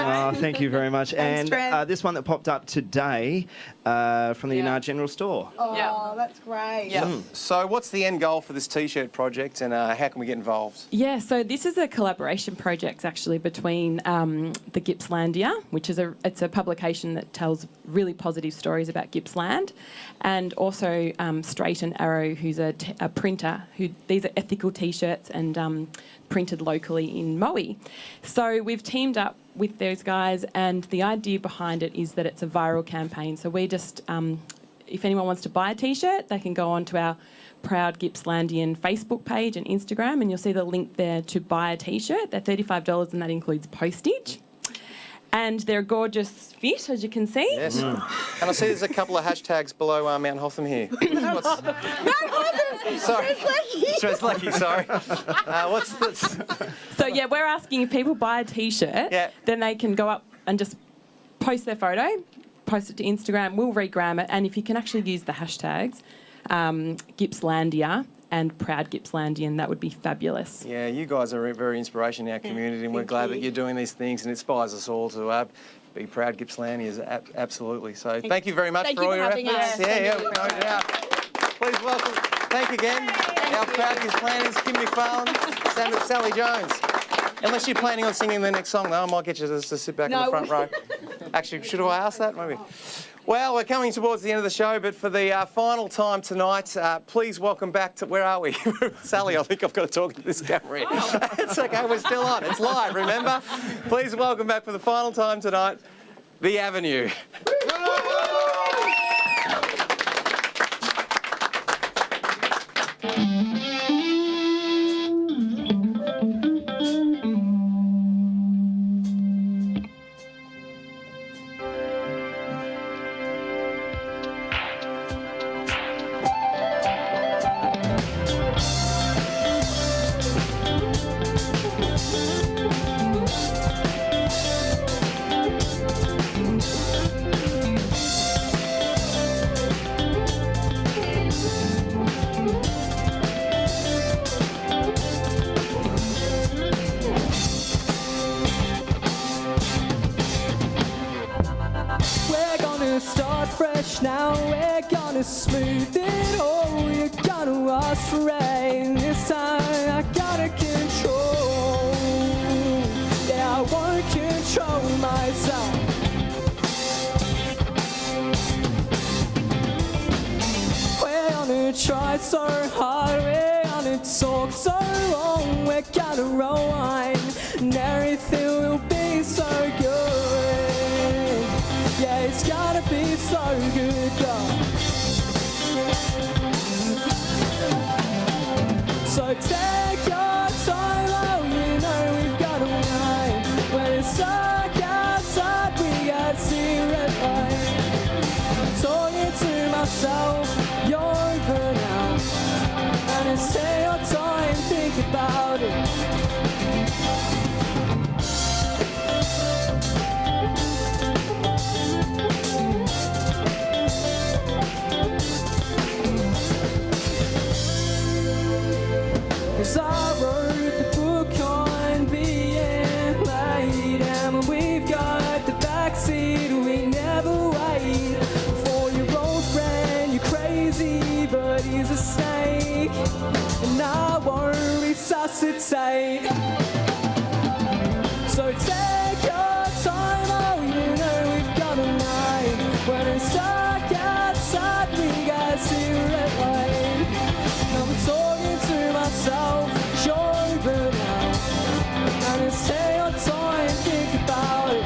Oh, thank you very much. Thanks, And Trent. this one that popped up today from the Unard General Store. Oh, that's great. Yeah. So what's the end goal for this T-shirt project, and how can we get involved? Yeah, so this is a collaboration project actually between the Gippslandia, which is it's a publication that tells really positive stories about Gippsland, and also Straight and Arrow, who's a printer. These are ethical T-shirts and printed locally in Moe. So we've teamed up with those guys, and the idea behind it is that it's a viral campaign. So we just, if anyone wants to buy a T-shirt, they can go onto our Proud Gippslandian Facebook page and Instagram, and you'll see the link there to buy a T-shirt. They're $35, and that includes postage. And they're a gorgeous fit, as you can see. Yes. And I see there's a couple of hashtags below Mount Hotham here. Sorry. Stress Lucky, sorry. What's this? So, yeah, we're asking if people buy a T-shirt, then they can go up and just post their photo, post it to Instagram. We'll regram it. And if you can actually use the hashtags, Gippslandia and Proud Gippslandian, that would be fabulous. Yeah, you guys are very inspiration in our community, and we're glad that you're doing these things, and it inspires us all to be proud Gippslandians. Absolutely. So thank you very much for all your efforts. Yeah, no doubt. Please welcome, thank you again, our proud Gippslandians, Kim McFarlane, Sally Jones. Unless you're planning on singing the next song, though, I might get you to sit back in the front row. Actually, should I ask that? Maybe. Well, we're coming towards the end of the show, but for the final time tonight, please welcome back to... Where are we? Sally, I think I've got to talk to this camera here. It's okay, we're still on. It's live, remember? Please welcome back for the final time tonight, The Avenue. Now we're gonna smooth it all. You're gonna ask for rain. This time I gotta control. Yeah, I won't control myself. We're gonna try so hard. We're gonna talk so long. We're gonna rewind, and everything will be so good. Yeah, it's gotta be so good, girl. So take your time, oh, you know we've got to wine. When it's dark outside, we got cigarette light. I'm talking to myself, you're over now. And it's take your time, think about it. Cause I wrote the book on being late, and we've got the backseat, we never wait for your old friend. You're crazy, but he's a snake, and I won't resuscitate. So take your time, oh, you know we've got a night. When it's dark outside, we got cigarette light. I'm talking to myself, you're over now. And it's take your time, think about it.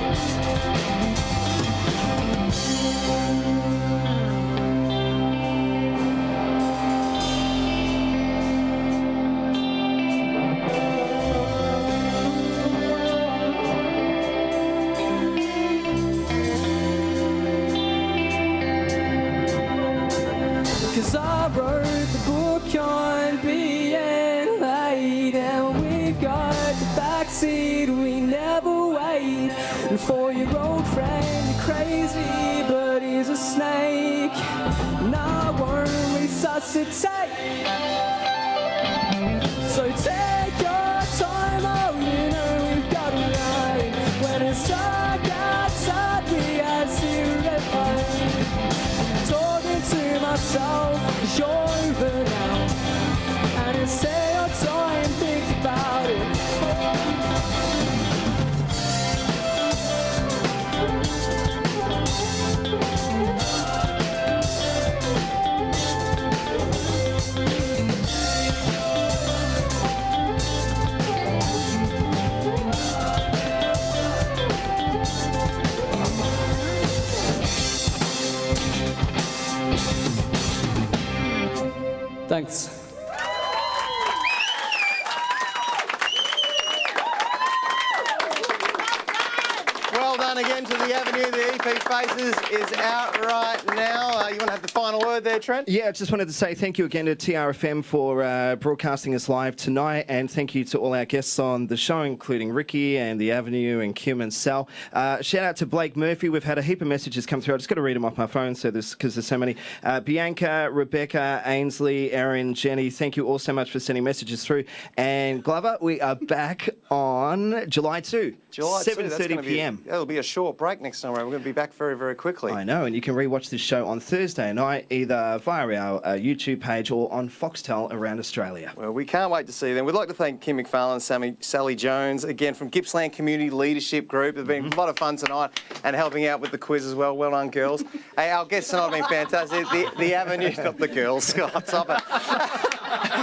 'Cause I wrote the book on being late, and we've got the backseat we never wait. And 4-year-old friend, you're crazy, but he's a snake. And I won't resuscitate. So take your time, oh, you know we've got to ride. When it's dark outside, we have zero fun. Talking to myself, 'cause you're over now. And instead of time, think about it. Thanks. Well done again to the Avenue. The EP Faces is out right now. You want to have the final word there, Trent? Yeah, I just wanted to say thank you again to TRFM for broadcasting us live tonight, and thank you to all our guests on the show, including Ricky and the Avenue and Kim and Sal. Shout out to Blake Murphy. We've had a heap of messages come through. I just got to read them off my phone, so because there's so many. Bianca, Rebecca, Ainsley, Erin, Jenny. Thank you all so much for sending messages through. And Glover, we are back on July 2, July 2, 7:30 p.m. It'll be a short break next time around. We're going to be back very, very quickly. I know, and you can rewatch this show on Thursday night, either via our YouTube page or on Foxtel around Australia. Well, we can't wait to see them. We'd like to thank Kim McFarlane, Sally Jones, again from Gippsland Community Leadership Group. It's been a lot of fun tonight and helping out with the quiz as well. Well done, girls. Hey, our guests tonight have been fantastic. The Avenue, not the girls. God, stop it.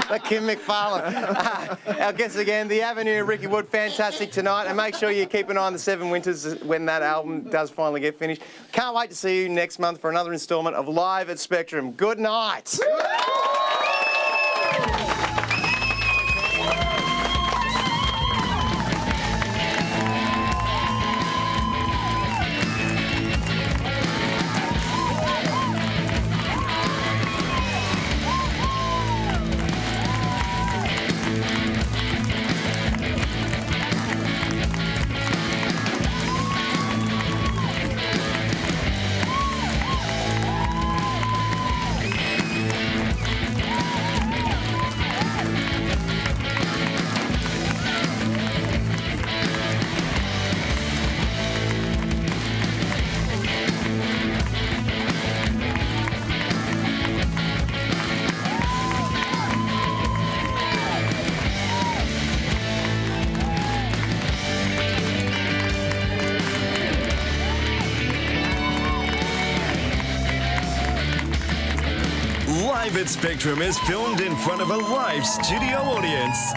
The Kim McFarlane. Our guests again, the Avenue, Ricky Wood, fantastic tonight. And make sure you keep an eye on the Seven Winters when that album does finally get finished. Can't wait to see you next month for another instalment of Live at Spectrum. Good night. Live at Spectrum is filmed in front of a live studio audience.